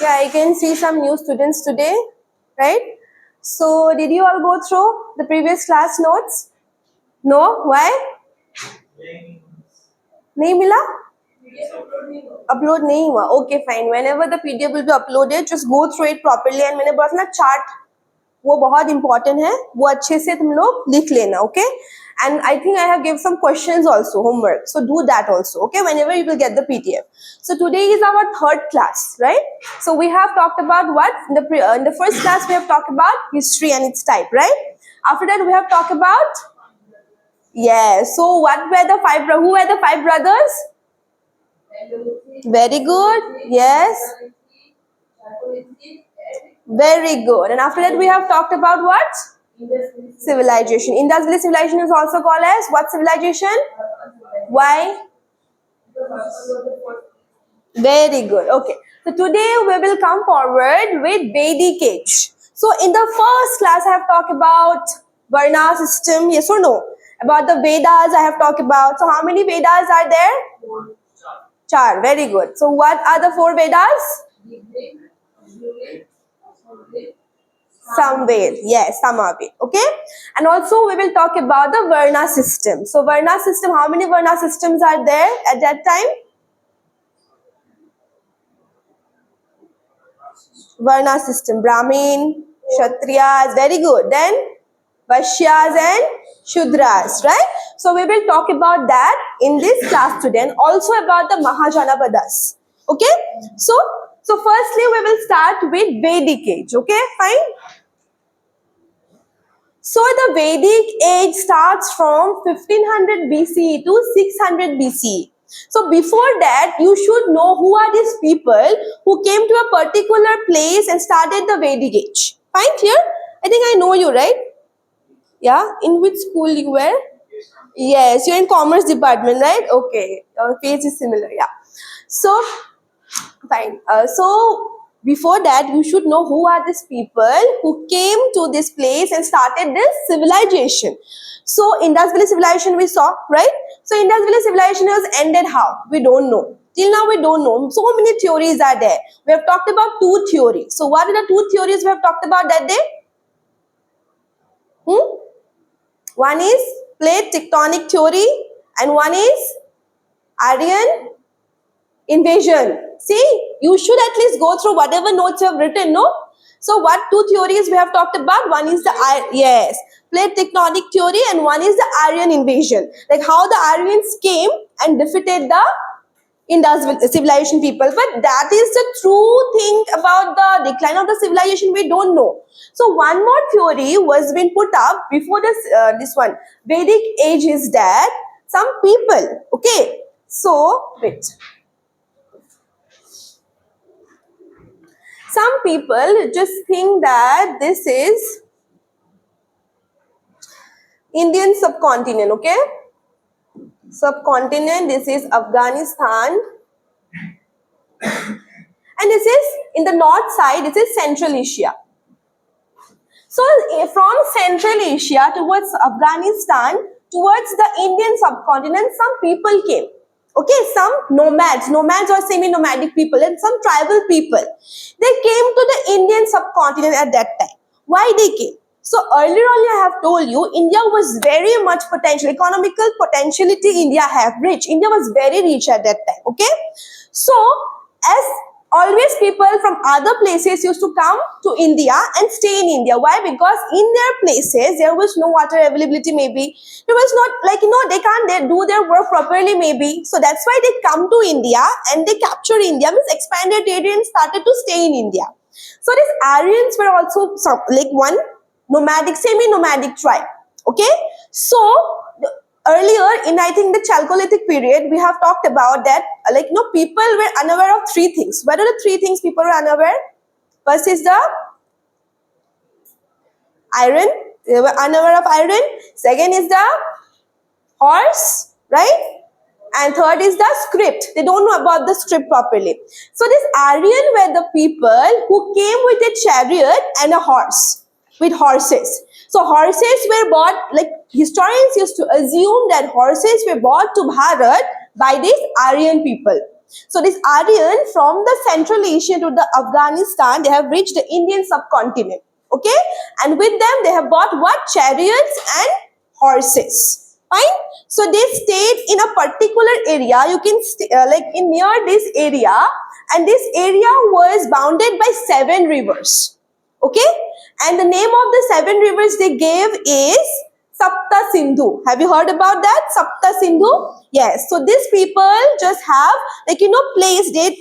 Yeah, I can see some new students today, right? So, did you all go through the previous class notes? No? Why? नहीं मिला? Upload नहीं हुआ. Okay, fine. Whenever the PDF will be uploaded, just go through it properly. And मैंने बोला ना chart वो बहुत important है, वो अच्छे से तुम लोग लिख लेना, okay? And I think I have given some questions also, homework. So do that also, okay? Whenever you will get the PDF. So today is our third class, right? So we have talked about what? In the first class we have talked about history and its type, right? After that we have talked about, yes. So what were the who were the five brothers? Very good. Yes. Very good. And after that we have talked about what? Civilization. Indus Valley civilization is also called as what civilization? Why? Very good. Okay. So today we will come forward with Vedic Age. So in the first class I have talked about Varna system, yes or no? About the Vedas I have talked about. So how many Vedas are there? Char. Very good. So what are the four Vedas? Samved, yes, Samaved, okay? And also we will talk about the Varna system. So Varna system, how many Varna systems are there at that time? Varna system, Brahmin, Kshatriyas, very good. Then Vaishyas and Shudras, right? So we will talk about that in this class today and also about the Mahajanpadas, okay? So firstly we will start with Vedic age, okay? Fine? So the Vedic age starts from 1500 BCE to 600 BCE. So before that, you should know who are these people who came to a particular place and started the Vedic age. Fine, clear? I think I know you, right? Yeah? In which school you were? Yes, you're in commerce department, right? Okay, your face is similar, yeah. So, fine. So before that, you should know who are these people who came to this place and started this civilization. So Indus Valley civilization we saw, right? So Indus Valley civilization was ended how? We don't know. Till now we don't know. So many theories are there. We have talked about two theories. So what are the two theories we have talked about that day? One is plate tectonic theory and one is Aryan invasion. See, you should at least go through whatever notes you have written, no? So what two theories we have talked about? One is the, yes, plate tectonic theory and one is the Aryan invasion. Like how the Aryans came and defeated the Indus civilization people. But that is the true thing about the decline of the civilization we don't know. So one more theory was been put up before this one. Vedic age is that some people, okay? So, wait. Some people just think that this is Indian subcontinent, okay? Subcontinent, this is Afghanistan. And this is in the north side, this is Central Asia. So from Central Asia towards Afghanistan, towards the Indian subcontinent, some people came. Okay, some nomads or semi-nomadic people and some tribal people. They came to the Indian subcontinent at that time. Why they came? So earlier on I have told you, India was very much potential, economical potentiality India have rich. India was very rich at that time, okay? So as always people from other places used to come to India and stay in India. Why? Because in their places, there was no water availability maybe. There was not like, they do their work properly maybe. So that's why they come to India and they capture India, means expanded area and started to stay in India. So these Aryans were also one nomadic, semi-nomadic tribe. Okay. So earlier in I think the Chalcolithic period, we have talked about that people were unaware of three things. What are the three things people were unaware? First is the iron. They were unaware of iron. Second is the horse, right? And third is the script. They don't know about the script properly. So this Aryan were the people who came with a chariot and a horse, with horses. So horses were bought, historians used to assume that horses were brought to Bharat by these Aryan people. So this Aryan from the Central Asia to the Afghanistan, they have reached the Indian subcontinent. Okay, and with them they have bought what? Chariots and horses. Fine. So they stayed in a particular area. You can like in near this area, and this area was bounded by 7 rivers. Okay, and the name of the 7 rivers they gave is Sapta Sindhu. Have you heard about that? Sapta Sindhu? Yes. So these people just have like placed it,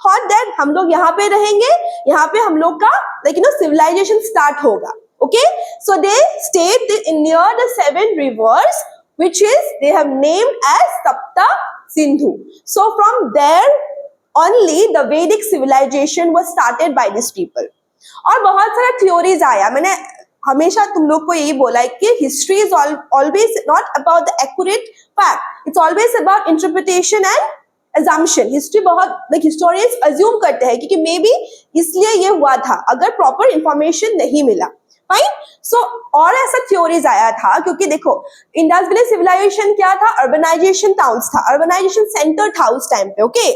thought that हम लोग यहाँ पे रहेंगे, यहाँ पे हम लोग का like civilization start होगा. Okay. So they stayed in near the 7 rivers, which is they have named as Sapta Sindhu. So from there only the Vedic civilization was started by these people. और बहुत सारा theories आया. मैंने हमेशा तुम लोग को यही बोला है कि history is always not about the accurate fact, it's always about interpretation and assumption. History बहुत लाइक हिस्टोरियंस अज्यूम करते हैं कि मे बी इसलिए ये हुआ था, अगर प्रॉपर इंफॉर्मेशन नहीं मिला. फाइन. सो और ऐसा थ्योरीज आया था क्योंकि देखो इंडस वैली सिविलाइजेशन क्या था? अर्बनाइजेशन टाउन्स था, अर्बनाइजेशन सेंटर था उस टाइम पे. ओके.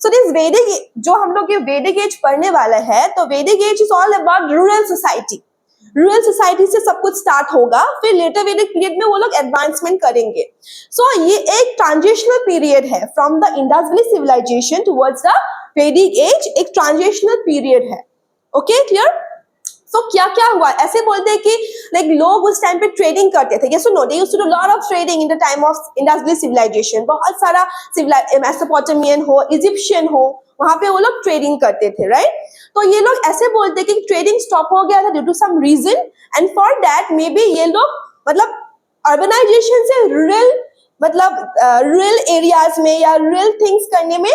सो दिस वेदिक, जो हम लोग ये वेदिक एज पढ़ने वाला है, तो Vedic age is all about rural society. Rural society से सब कुछ स्टार्ट होगा, फिर लेटर वेदिक पीरियड में वो लोग एडवांसमेंट करेंगे. सो ये एक ट्रांजिशनल पीरियड है from the Indus valley civilisation towards the Vedic age. एक ट्रांजिशनल पीरियड है. Okay, clear? सो क्या क्या हुआ? ऐसे बोलते हैं कि लाइक लोग उस टाइम पे ट्रेडिंग करते थे. यस और no? They used to do lot of trading in the time of Indus valley civilisation. बहुत सारा मेसोपोटामियन हो, इजिप्शियन हो, वहां पे वो लोग ट्रेडिंग करते थे. राइट. तो ये लोग ऐसे बोलते कि ट्रेडिंग स्टॉप हो गया था due to some reason, and for that maybe ये लोग मतलब अर्बनाइजेशन से रूरल रूरल एरियाज में या रूरल थिंग्स करने में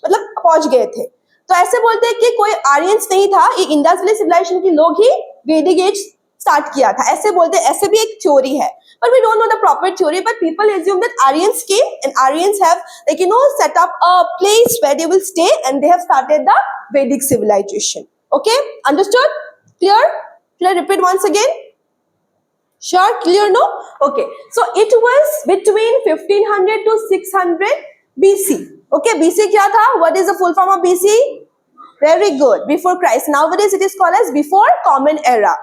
पहुंच गए थे. तो ऐसे बोलते हैं कि कोई आर्यंस नहीं था, ये इंडस वैली सिविलाइजेशन के लोग ही वेदिक एज स्टार्ट किया था. ऐसे बोलते हैं, ऐसे भी एक थ्योरी है. But we don't know the proper theory, but people assume that Aryans came and Aryans have set up a place where they will stay and they have started the Vedic civilization. Okay, understood? Clear? Shall I repeat once again? Sure, clear, no? Okay, so it was between 1500 to 600 BC. Okay, BC क्या था? What is the full form of BC? Very good. Before Christ. Nowadays it is called as before Common Era.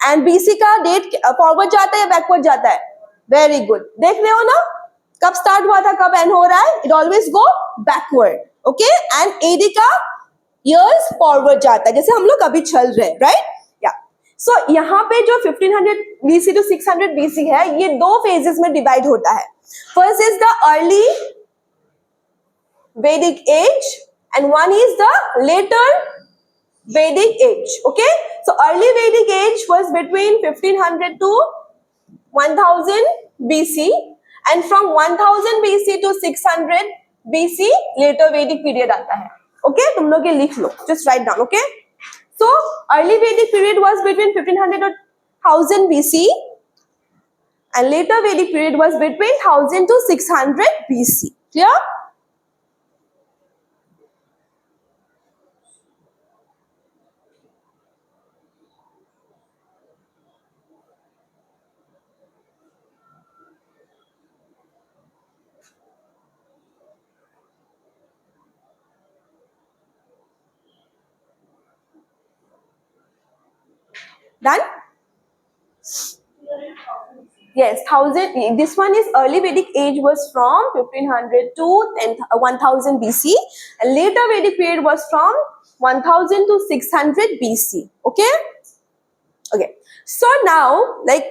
And BC का date forward जाता है या backward जाता है? Very good. देख रहे हो ना कब स्टार्ट हुआ था, कब एंड हो रहा है? It always go backward. Okay. And AD का इयर्स फॉरवर्ड जाता है, जैसे हम लोग अभी चल रहे हैं. राइट. या सो यहाँ पे जो 1500 BC टू 600 BC है, ये 2 फेजेस में डिवाइड होता है. First is the early Vedic age and one is the later Vedic age. Okay, so early Vedic age was between 1500 to 1000 BC, and from 1000 BC to 600 BC later Vedic period आता है. Okay, तुम लोग ये लिख लो, just write down. Okay, so early Vedic period was between 1500 to 1000 BC, and later Vedic period was between 1000 to 600 BC. Clear? Done? Yes, 1000. This one is early Vedic age was from 1500 to 1000 BC, and later Vedic period was from 1000 to 600 BC. Okay? Okay. So now, like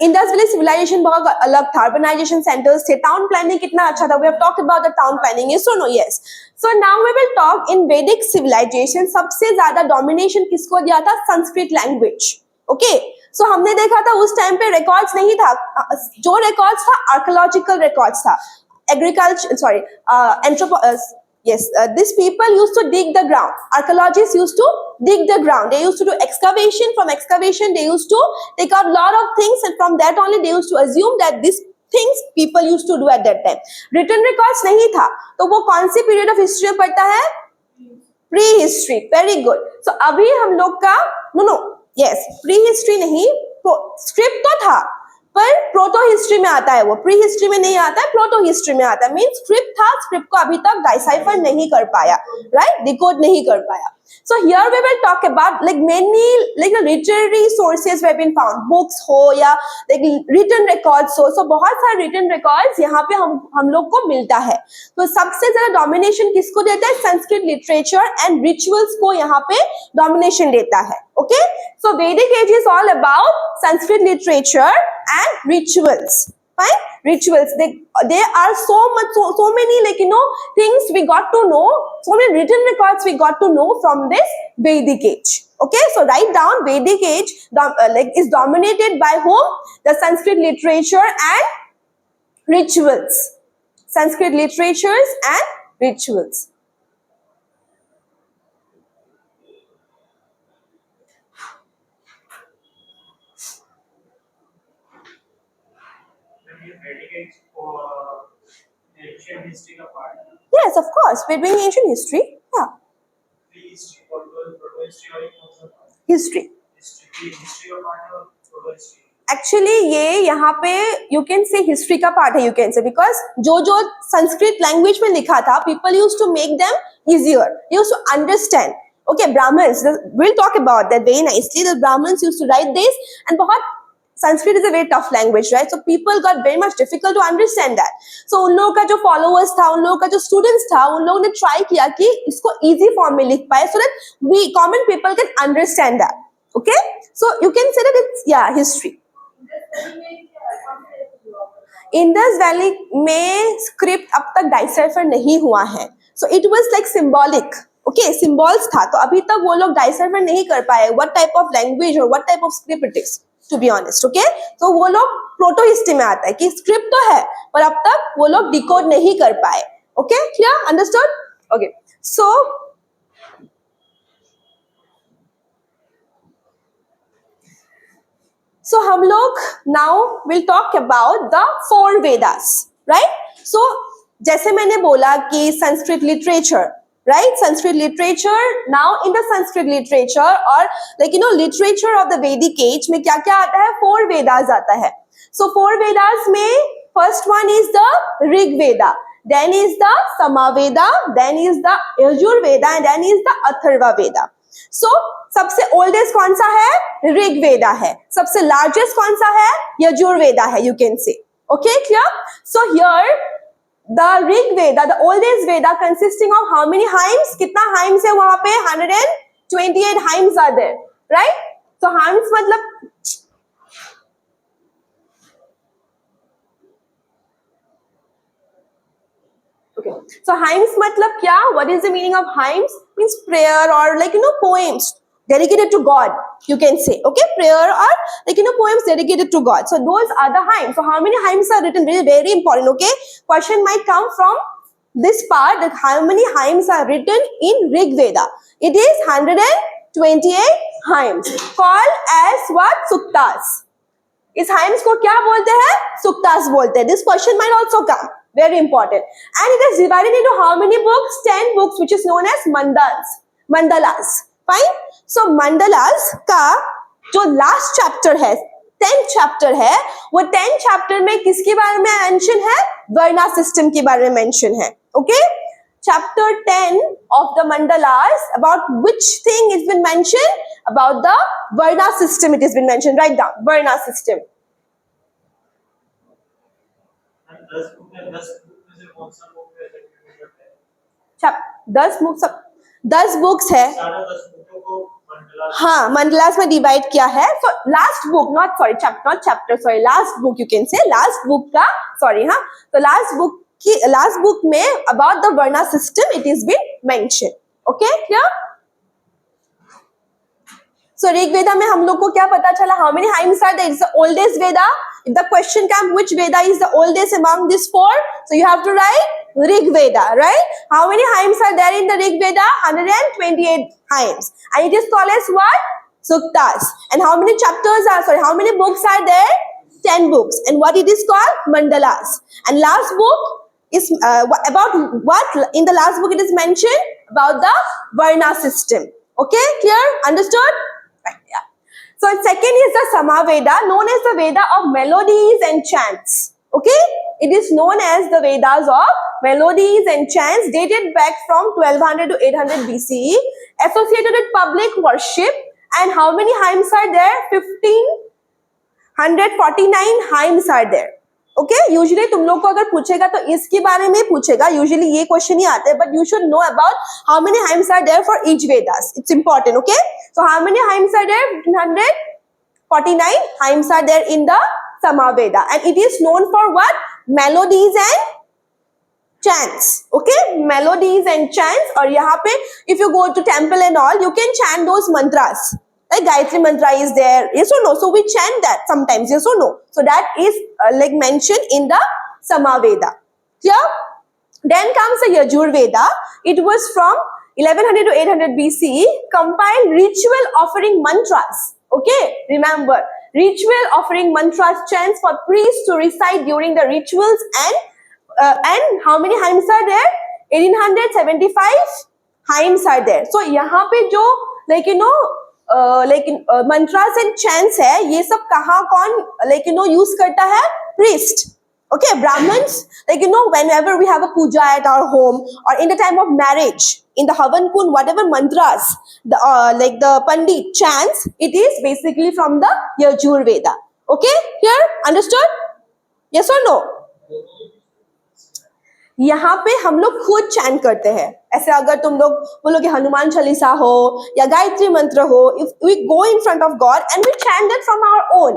Indus valley civilisation बहुत अलग था, urbanisation centres थे, town planning कितना अच्छा था. We have talked about the town planning. Yes और no? Yes. So now we will talk in Vedic civilisation. सबसे ज्यादा डोमिनेशन किसको दिया था? संस्कृत लैंग्वेज. ओके. सो हमने देखा था उस टाइम पे रिकॉर्ड्स नहीं था. जो रिकॉर्ड्स था आर्कियोलॉजिकल रिकॉर्ड्स था. Agriculture sorry yes, these people used to dig the ground. Archaeologists used to dig the ground. They used to do excavation. From excavation, they used to take out a lot of things, and from that only they used to assume that these things people used to do at that time. Written records नहीं था, तो वो कौन सी period of history में पढ़ता है? Pre-history. Very good. So अभी हम लोग का yes, pre-history नहीं, script तो था, पर प्रोटो हिस्ट्री में आता है वो. प्री हिस्ट्री में नहीं आता है, प्रोटो हिस्ट्री में आता है. मींस स्क्रिप्ट स्क्रिप्ट था, स्क्रिप्ट को अभी तक डिसाइफर नहीं कर पाया, राइट, डिकोड नहीं कर पाया. So here we will talk about like many like literary sources have been found, books हो या like written records हो, so बहुत सारे written records यहाँ पे हम लोग को मिलता है. तो सबसे ज्यादा domination किसको देता है? संस्कृत literature and rituals को यहाँ पे domination देता है. Okay, so Vedic age is all about Sanskrit literature and rituals. Fine, rituals. There are so many like things we got to know. So many written records we got to know from this Vedic age. Okay, so write down Vedic age is dominated by whom? The Sanskrit literature and rituals. Sanskrit literatures and rituals. Ancient history का part है. Yes, of course. We're doing ancient history. Yeah. History, proto history और एक कौन सा part? History. History का part है और proto history. Actually, ये यहाँ पे you can say history का part है, you can say, because जो संस्कृत language में लिखा था, people used to make them easier, used to understand. Okay, Brahmins, we'll talk about that very nicely. The Brahmins used to write this, and बहुत Sanskrit is a very tough language, right? So people got very much difficult to understand that. So उन लोगों का जो followers था, उन लोगों का जो students था, उन लोगों ने try किया कि इसको easy form में लिख पाए, so that we common people can understand that. Okay? So you can say that it's history. Indus Valley में script अब तक decipher नहीं हुआ है. So it was like symbolic. Okay, symbols था. तो अभी तक वो लोग decipher नहीं कर पाए what type of language or what type of script it is. To be honest, okay? तो वो लोग प्रोटो हिस्ट्री में आता है कि स्क्रिप्ट तो है पर अब तक वो लोग डिकोड नहीं कर पाए. Okay, clear? Understood? Okay, so हम लोग now will talk about the 4 Vedas, right? So जैसे मैंने बोला कि Sanskrit literature, right? Sanskrit literature, now in the Sanskrit literature or like literature of the Vedic age में क्या क्या आता है? 4 Vedas आता है. So 4 Vedas में first one is the Rig Veda, then is the Samaveda, then is the Yajur Veda, and then is the Atharva Veda. So सबसे oldest कौन सा है? Rig Veda है. सबसे largest कौन सा है? Yajur Veda है, you can say. Okay, clear? So here the Rig Veda, the oldest Veda, consisting of how many hymns? कितना hymns है वहाँ पे? 128 hymns are there, right? So hymns मतलब okay. So hymns मतलब क्या? What is the meaning of hymns? Means prayer or like poems dedicated to God, you can say. Okay, prayer or like poems dedicated to God. So those are the hymns. So how many hymns are written? Very, very important. Okay, question might come from this part, that how many hymns are written in Rig Veda. It is 128 hymns called as what? Suktas. इस hymns को क्या बोलते हैं? Suktas बोलते हैं. This question might also come. Very important. And it is divided into how many books? 10 books, which is known as mandalas. Fine. So mandalas का जो last chapter है, 10th chapter है, वो 10th chapter में किसके बारे में mention है? वर्णा system के बारे में mention है. Okay? Chapter 10 of the mandalas, about which thing has been mentioned? About the varna system it has been mentioned. Write down, varna system. 10 books है. हाँ, मंडलास में डिवाइड किया है. So last book, not chapter, sorry, last book you can say, last book का, sorry, हाँ, तो last book में about the varna system it is been mentioned. Okay, clear? So Rig Veda में हम लोग को क्या पता चला? How many hymns are there? It's the oldest Veda. If the question comes, which Veda is the oldest among these 4? So you have to write Rig Veda, right? How many hymns are there in the Rig Veda? 128 hymns. And it is called as what? Suktas. And how many how many books are there? 10 books. And what it is called? Mandalas. And last book is about what? In the last book it is mentioned about the Varna system. Okay, clear? Understood? Right, yeah. So second is the Samaveda, known as the Veda of melodies and chants. Okay, It is known as the Vedas of melodies and chants, dated back from 1200 to 800 BCE, associated with public worship. And how many hymns are there? 1549 hymns are there. Okay usually तुम लोग को अगर पूछेगा तो इसके बारे में पूछेगा, यूजुअली ये क्वेश्चन ही आते हैं, but you should know about how many hymns are there for each Vedas. It's important. Okay so how many hymns are there? 1549 hymns are there in the Samaveda, and it is known for what? Melodies and chants. Okay, melodies and chants. और यहाँ पे if you go to temple and all, you can chant those mantras. Like Gayatri mantra is there. Yes or no? So we chant that sometimes. Yes or no? So that is like mentioned in the Samaveda. Clear? Then comes the Yajurveda. It was from 1100 to 800 BCE. Compiled ritual offering mantras. Okay, remember, ritual offering mantras, chants for priests to recite during the rituals, and how many hymns are there? 1875 hymns are there. So यहाँ पे जो like you know mantras and chants है, ये सब कहाँ कौन like you know use करता है? Priest. Okay, Brahmins, like you know, whenever we have a puja at our home or in the time of marriage, in the Havan Kund, whatever mantras, the like the Pandit chants, it is basically from the Yajurveda. Okay, here, understood? Yes or no? यहाँ पे हम लोग खुद chant करते हैं. ऐसे अगर तुम लोग बोलो कि हनुमान चालीसा हो या गायत्री मंत्र हो, if we go in front of God and we chant it from our own,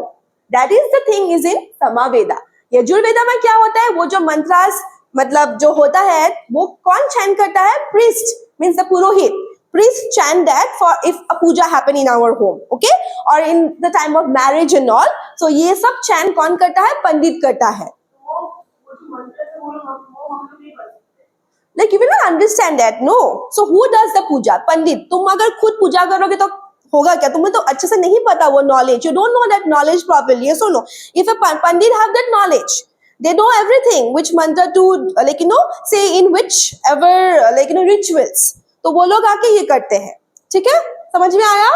that is the thing is in Samaveda. Yajurveda में क्या होता है? वो जो मंत्रास मतलब जो होता है वो कौन चैंट करता है? Priest, means the Purohit. Priest chant that for if a puja happen in our home, okay, or in the time of marriage and all. So ये सब chant कौन करता है? पंडित करता है. Like you will not understand that, no. So who does the puja? पंडित. तुम अगर खुद पूजा करोगे तो होगा क्या? तुम्हें तो अच्छे से नहीं पता वो knowledge. You don't know that knowledge properly. Yes or no? If a pandit have that knowledge, they know everything which mantra to like you know say in whichever like you know rituals. तो वो लोग आके ये करते हैं. ठीक है, समझ में आया?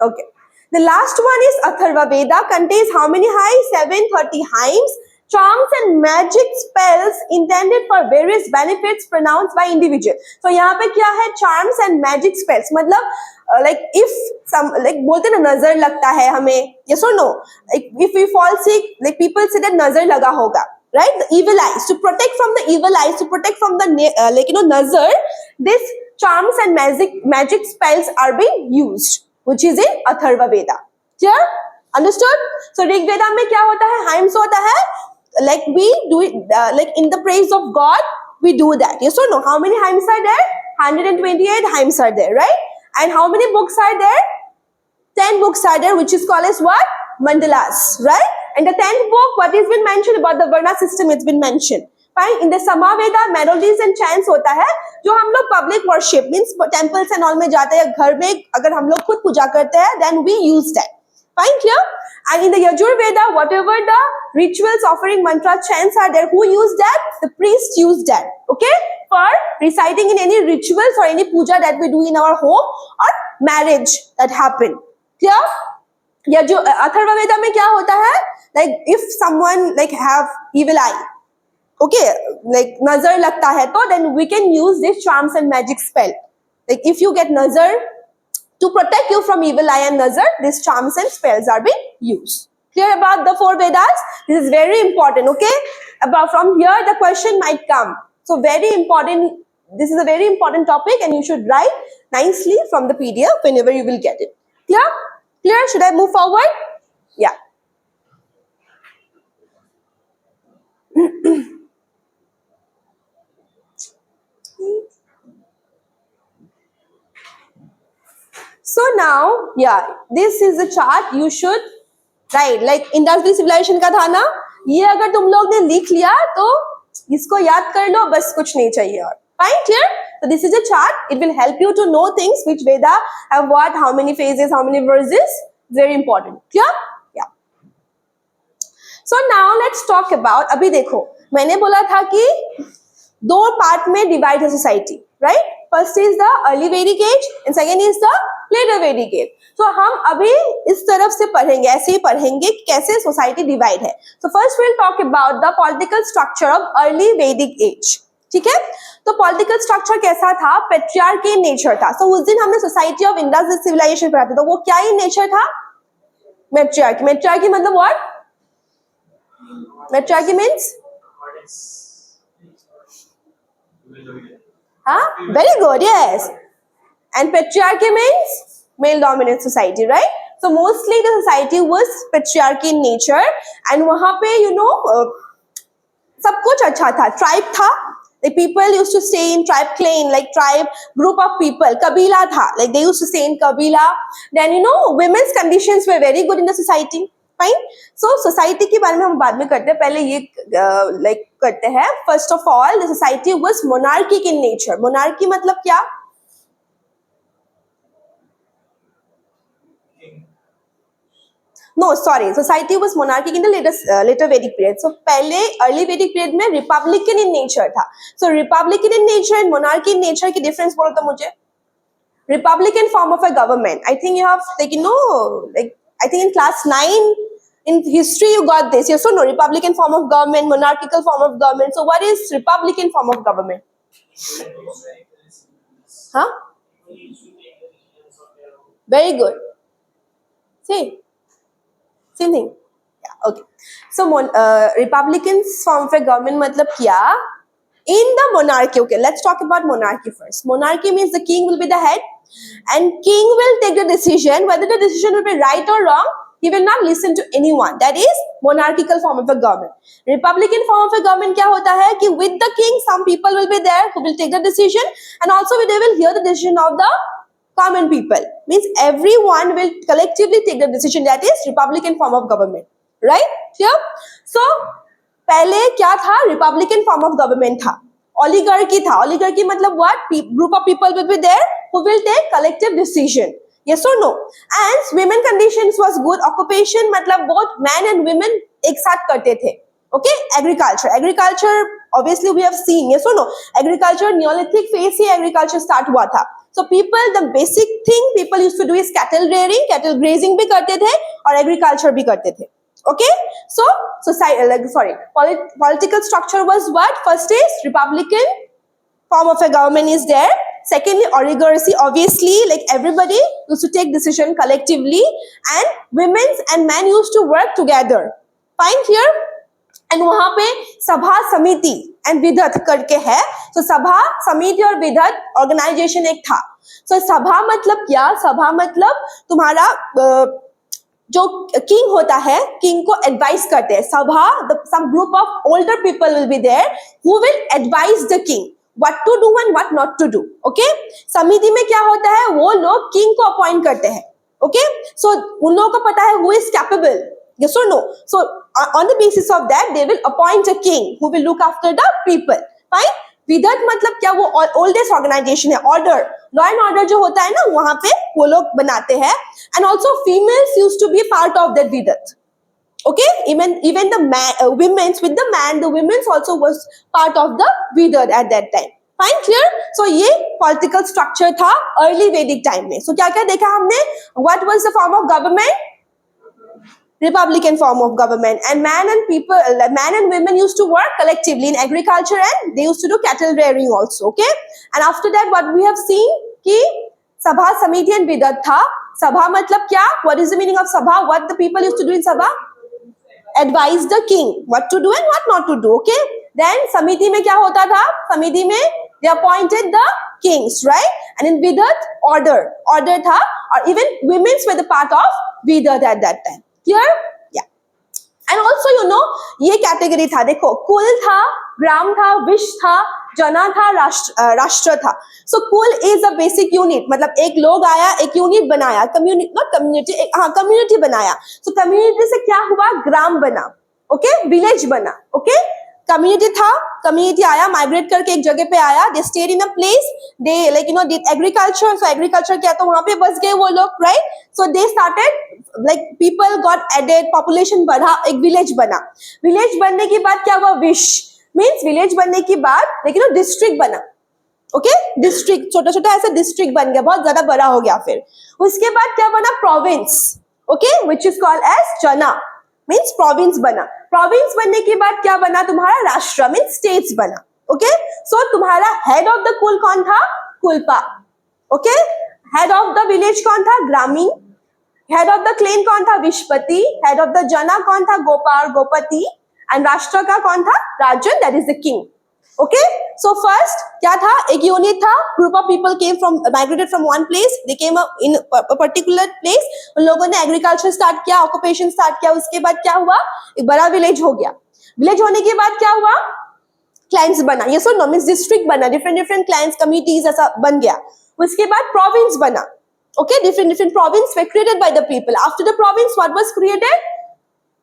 Okay. The last one is Atharva Veda. Contains how many hymns? 730 hymns. Charms and magic spells intended for various benefits pronounced by individual. So यहाँ पे क्या है? Charms and magic spells. मतलब like if some like बोलते ना नजर लगता है हमें. Yes or no? Like if we fall sick, like people say that नजर लगा होगा. Right? The evil eyes. To protect from the evil eyes, to protect from the like you know nazar, this charms and magic spells are being used, which is in Atharva Veda. Clear? Understood? So Rig Veda में क्या होता है? Hymns होता है. Like we do it like in the praise of God, we do that. Yes or no? How many hymns are there? 128 hymns are there, right? And how many books are there? 10 books are there, which is called as what? Mandalas, right? And the 10th book, what has been mentioned about the Varna system, it's been mentioned. Fine. In the Samaveda, melodies and chants होता है जो हम लोग public worship means temples and all में जाते हैं. घर में अगर हम लोग खुद पूजा करते हैं, then we use that. Fine, clear? And in the Yajurveda, whatever the rituals, offering mantra, chants are there, who use that? The priests use that. Okay? For reciting in any rituals or any puja that we do in our home or marriage that happen. Clear? या जो अथर्व वेदा में क्या होता है? Like if someone like have evil eye, okay, like nazar लगता है तो then we can use this charms and magic spell. Like if you get nazar, to protect you from evil eye and nazar, these charms and spells are being used. Clear about the 4 Vedas? This is very important, okay? About from here the question might come. So very important. This is a very important topic and you should write nicely from the PDF whenever you will get it. Clear? Clear? Should I move forward? Yeah. So now, yeah, this is a chart you should write. Like Indus civilization का था ना, ये अगर तुम लोग ने लिख लिया तो इसको याद कर लो, बस कुछ नहीं चाहिए और. Fine, clear? So this is a chart. It will help you to know things which Veda have what, how many phases, how many verses. Very important. Clear? Yeah. So now let's talk about. अभी देखो, मैंने बोला था कि 2 part में divide है society, right? First is the early Vedic age and second is the later Vedic age. तो हम अभी इस तरफ से पढ़ेंगे, ऐसे ही पढ़ेंगे कि कैसे सोसाइटी डिवाइड है। तो first will talk about the political structure of early वैदिक एज। ठीक है, तो पॉलिटिकल स्ट्रक्चर कैसा था? पेट्रियार्की नेचर था। तो उस दिन हमने सोसाइटी ऑफ इंडस सिविलाइजेशन पढ़ा था, तो वो क्या ही नेचर था? मेट्रियार्की। मेट्रियार्की मतलब व्हाट? मेट्रियार्की मीन्स, हाँ, very good, yes. And patriarchy means male dominant society, right? So mostly the society was patriarchy in nature, and वहां पे सब कुछ अच्छा था। ट्राइब था, like people used to stay in tribe clan, like tribe group of people. कबीला था, like they used to stay in कबीला. Then women's conditions were very good in the society. Fine. So society के बारे में हम बाद में करते हैं, पहले ये like करते हैं। First of all, the society was monarchic in nature. Monarchy मतलब क्या? No, sorry. Society was monarchic in the later Vedic period. So पहले early Vedic period में republican in nature था. So republican in nature and monarchy in nature की difference बोलो तो मुझे। Republican form of a government. I think you have taken like I think in class 9 in history you got this. Yes or no? Republican form of government, monarchical form of government. So what is republican form of government? Huh? Very good. See. Same thing. Yeah, okay. So Republican form of a government matlab kya? In the monarchy, okay, let's talk about monarchy first. Monarchy means the king will be the head and king will take the decision. Whether the decision will be right or wrong, he will not listen to anyone. That is monarchical form of a government. Republican form of a government kya hota hai ki with the king some people will be there who will take the decision, and also they will hear the decision of the common people. Means everyone will collectively take the decision. That is Republican form of government, right? Clear? So पहले क्या था? Republican form of government था। Oligarchy था। Oligarchy मतलब what? Group of people will be there who will take collective decision. Yes or no? And women conditions was good. Occupation मतलब both men and women एक साथ करते थे। Okay? Agriculture obviously we have seen. Yes or no? Agriculture Neolithic phase से agriculture start हुआ था। So people, the basic thing people used to do is cattle rearing, cattle grazing भी करते थे और agriculture भी करते थे। Okay, so political structure was what? First is Republican form of a government is there. Secondly, oligarchy, obviously, like everybody used to take decision collectively, and women and men used to work together. Fine here? And वहां पे सभा समिति and विधत करके है। So सभा समिति और विधत organisation एक था। So सभा मतलब क्या? सभा मतलब तुम्हारा जो किंग होता है, किंग को एडवाइस करते हैं। सभा, some group of older people will be there who will advise the king what to do and what not to do. Okay? समिति में क्या होता है? वो लोग किंग को अपॉइंट करते हैं। Okay? So उन लोगों को पता है who is capable. Yes or no? So on the basis of that they will appoint a king who will look after the people. Fine? विधत मतलब क्या? वो ओल्डेस्ट ऑर्गेनाइजेशन है। ऑर्डर, लॉ एंड ऑर्डर जो होता है ना, वहां पे वो लोग बनाते हैं। And also females use to be part of that विधत। Okay, even the women's with the man, the women's also was part of the vidat at that time. Fine, clear? So ये political structure था early Vedic time में। So क्या क्या देखा हमने? What was the form of government? Republican form of government, and man and women used to work collectively in agriculture, and they used to do cattle rearing also. Okay, and after that what we have seen कि sabha samiti and vidat था। sabha मतलब क्या? What is the meaning of sabha? What the people used to do in sabha? Advise the king what to do and what not to do. Okay, then samiti में क्या होता था? samiti में they appointed the kings, right? And in vidat order था, or even women's were the part of vidat at that time. Clear? Yeah. And also ये category था। देखो, कुल था, ग्राम था, विश था, जना था, राष्ट्र था। So कुल is a basic unit, मतलब एक लोग आया, एक यूनिट बनाया, कम्युनिटी बनाया। So कम्युनिटी से क्या हुआ? ग्राम बना। ओके, विलेज बना। ओके, कम्युनिटी था, कम्युनिटी आया, माइग्रेट करके एक जगह पे आया, they stayed in a place, they did agriculture. So agriculture किया तो वहां पे बस गए वो लोग, right? So they started, like people got added, population बढ़ा, एक विलेज बना। विलेज बनने के बाद क्या हुआ? विश मीन्स विलेज बनने के बाद डिस्ट्रिक्ट बना। ओके डिस्ट्रिक्ट, छोटा छोटा ऐसा डिस्ट्रिक्ट बन गया, बहुत ज्यादा बड़ा हो गया। फिर उसके बाद क्या बना, province, okay which is called as jana, means province बना। प्रोविंस बनने के बाद क्या बना तुम्हारा, राष्ट्र मीन्स स्टेट्स बना। ओके सो तुम्हारा हेड ऑफ द कुल कौन था, kulapa. Okay head of the village कौन था, ग्रामीण। हेड ऑफ द क्लेन कौन था, विशपति। हेड ऑफ द जना कौन था, गोपाल, गोपति। एंड राष्ट्र का कौन था, rajan, that is the king. Okay so first क्या था, एक यूनिट था, group of people came from, migrated from one place, they came in particular place. उन लोगों ने एग्रीकल्चर स्टार्ट किया, ऑक्यूपेशन स्टार्ट किया। उसके बाद क्या हुआ, एक बड़ा विलेज हो गया। विलेज होने के बाद क्या हुआ, क्लाइंस बना, ये सो नो मींस डिस्ट्रिक्ट बना, डिफरेंट डिफरेंट क्लाइंस, कमिटीज ऐसा बन गया। उसके बाद प्रोविंस बना। Okay, different provinces were created by the people. After the province, what was created?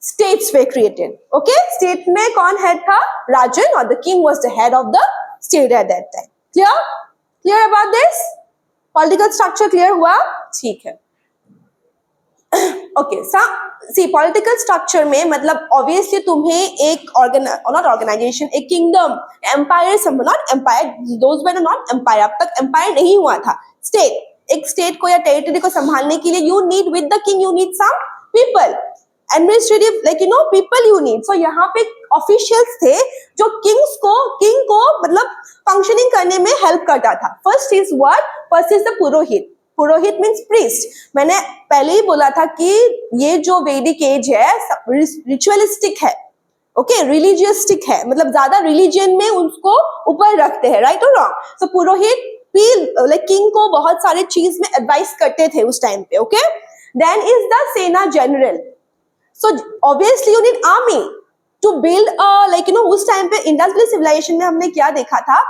States were created. Okay, state में कौन head था, Rajan, or the king was the head of the state at that time. Clear? Clear about this? Political structure clear हुआ? ठीक है. Okay, so see political structure में मतलब obviously तुम्हें एक not organization, एक kingdom, empire, not empire, those were not empire, अब तक empire नहीं हुआ था. State, एक स्टेट को या टेरिटरी को संभालने के लिए you need with the king, you need some people, administrative like you know people you need. So यहाँ पे ऑफिशियल्स थे जो किंग को मतलब फंक्शनिंग करने में हेल्प करता था। First is what, first is the Purohit. Purohit means priest. मैंने पहले ही बोला था कि ये जो वैदिक एज है रिचुअलिस्टिक है, ओके रिलीजियस्टिक है, मतलब ज्यादा रिलीजन में उसको ऊपर रखते हैं, राइट और रॉन्ग। सो पुरोहित लाइक किंग को बहुत सारे चीज में एडवाइस करते थे उस टाइम पे। ओके देन इज द सेना general. So obviously you need army to build like you know उस टाइम पे इंडस सिविलाइजेशन में हमने क्या देखा था,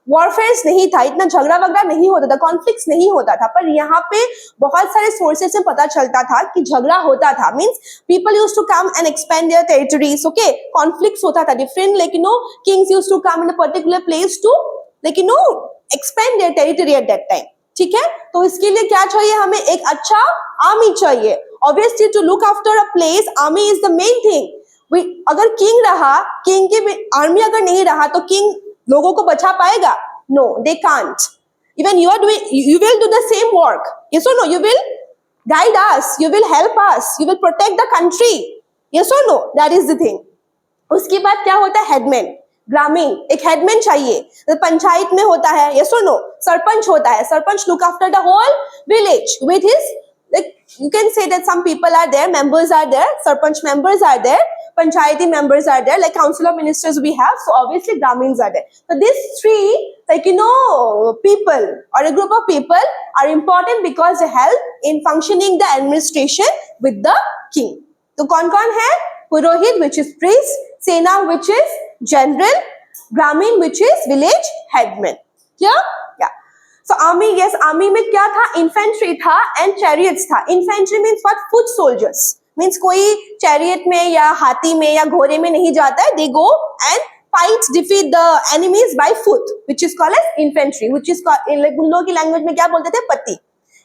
वॉरफेयर नहीं था, इतना झगड़ा वगड़ा नहीं होता था, कॉन्फ्लिक्ट्स नहीं होता था। पर यहाँ पे बहुत सारे सोर्सेस से पता चलता था कि झगड़ा होता था, means people used to come and expand their territories. Okay conflicts होता था, different like you know kings used to come in a particular place to like you know expand their territory at that time. ठीक है, तो इसके लिए क्या चाहिए, हमें एक अच्छा आर्मी चाहिए। Obviously to look after a place, army is the main thing. अगर किंग रहा, किंग की आर्मी अगर नहीं रहा तो किंग लोगों को बचा पाएगा? No, they can't. Even you are doing, you will do the same work, yes और no, you will guide us, you will help us, you will protect the country, yes और no, that is the thing. उसके बाद क्या होता है, headman, ग्रामीण, एक headman चाहिए। तो पंचायत में होता है, यस और नो, सरपंच होता है, sarpanch look after the whole village with his like you can say that some people are there, members are there, sarpanch members are there, panchayati members are there, like council of ministers we have, so obviously Brahmins are there. So these three like you know people or a group of people are important because they help in functioning the administration with the king. तो कौन कौन है, पुरोहित which is priest, सेना which is general, Brahmin which is village headman. Clear? Yeah. So army, yes, army में क्या था, infantry था and chariots था। infantry means what, foot soldiers, means कोई chariot में या हाथी में या घोड़े में नहीं जाता है, they go and fight, defeat the enemies by foot, which is called as infantry, which is called in like उन लोगों की language में क्या बोलते थे, पति।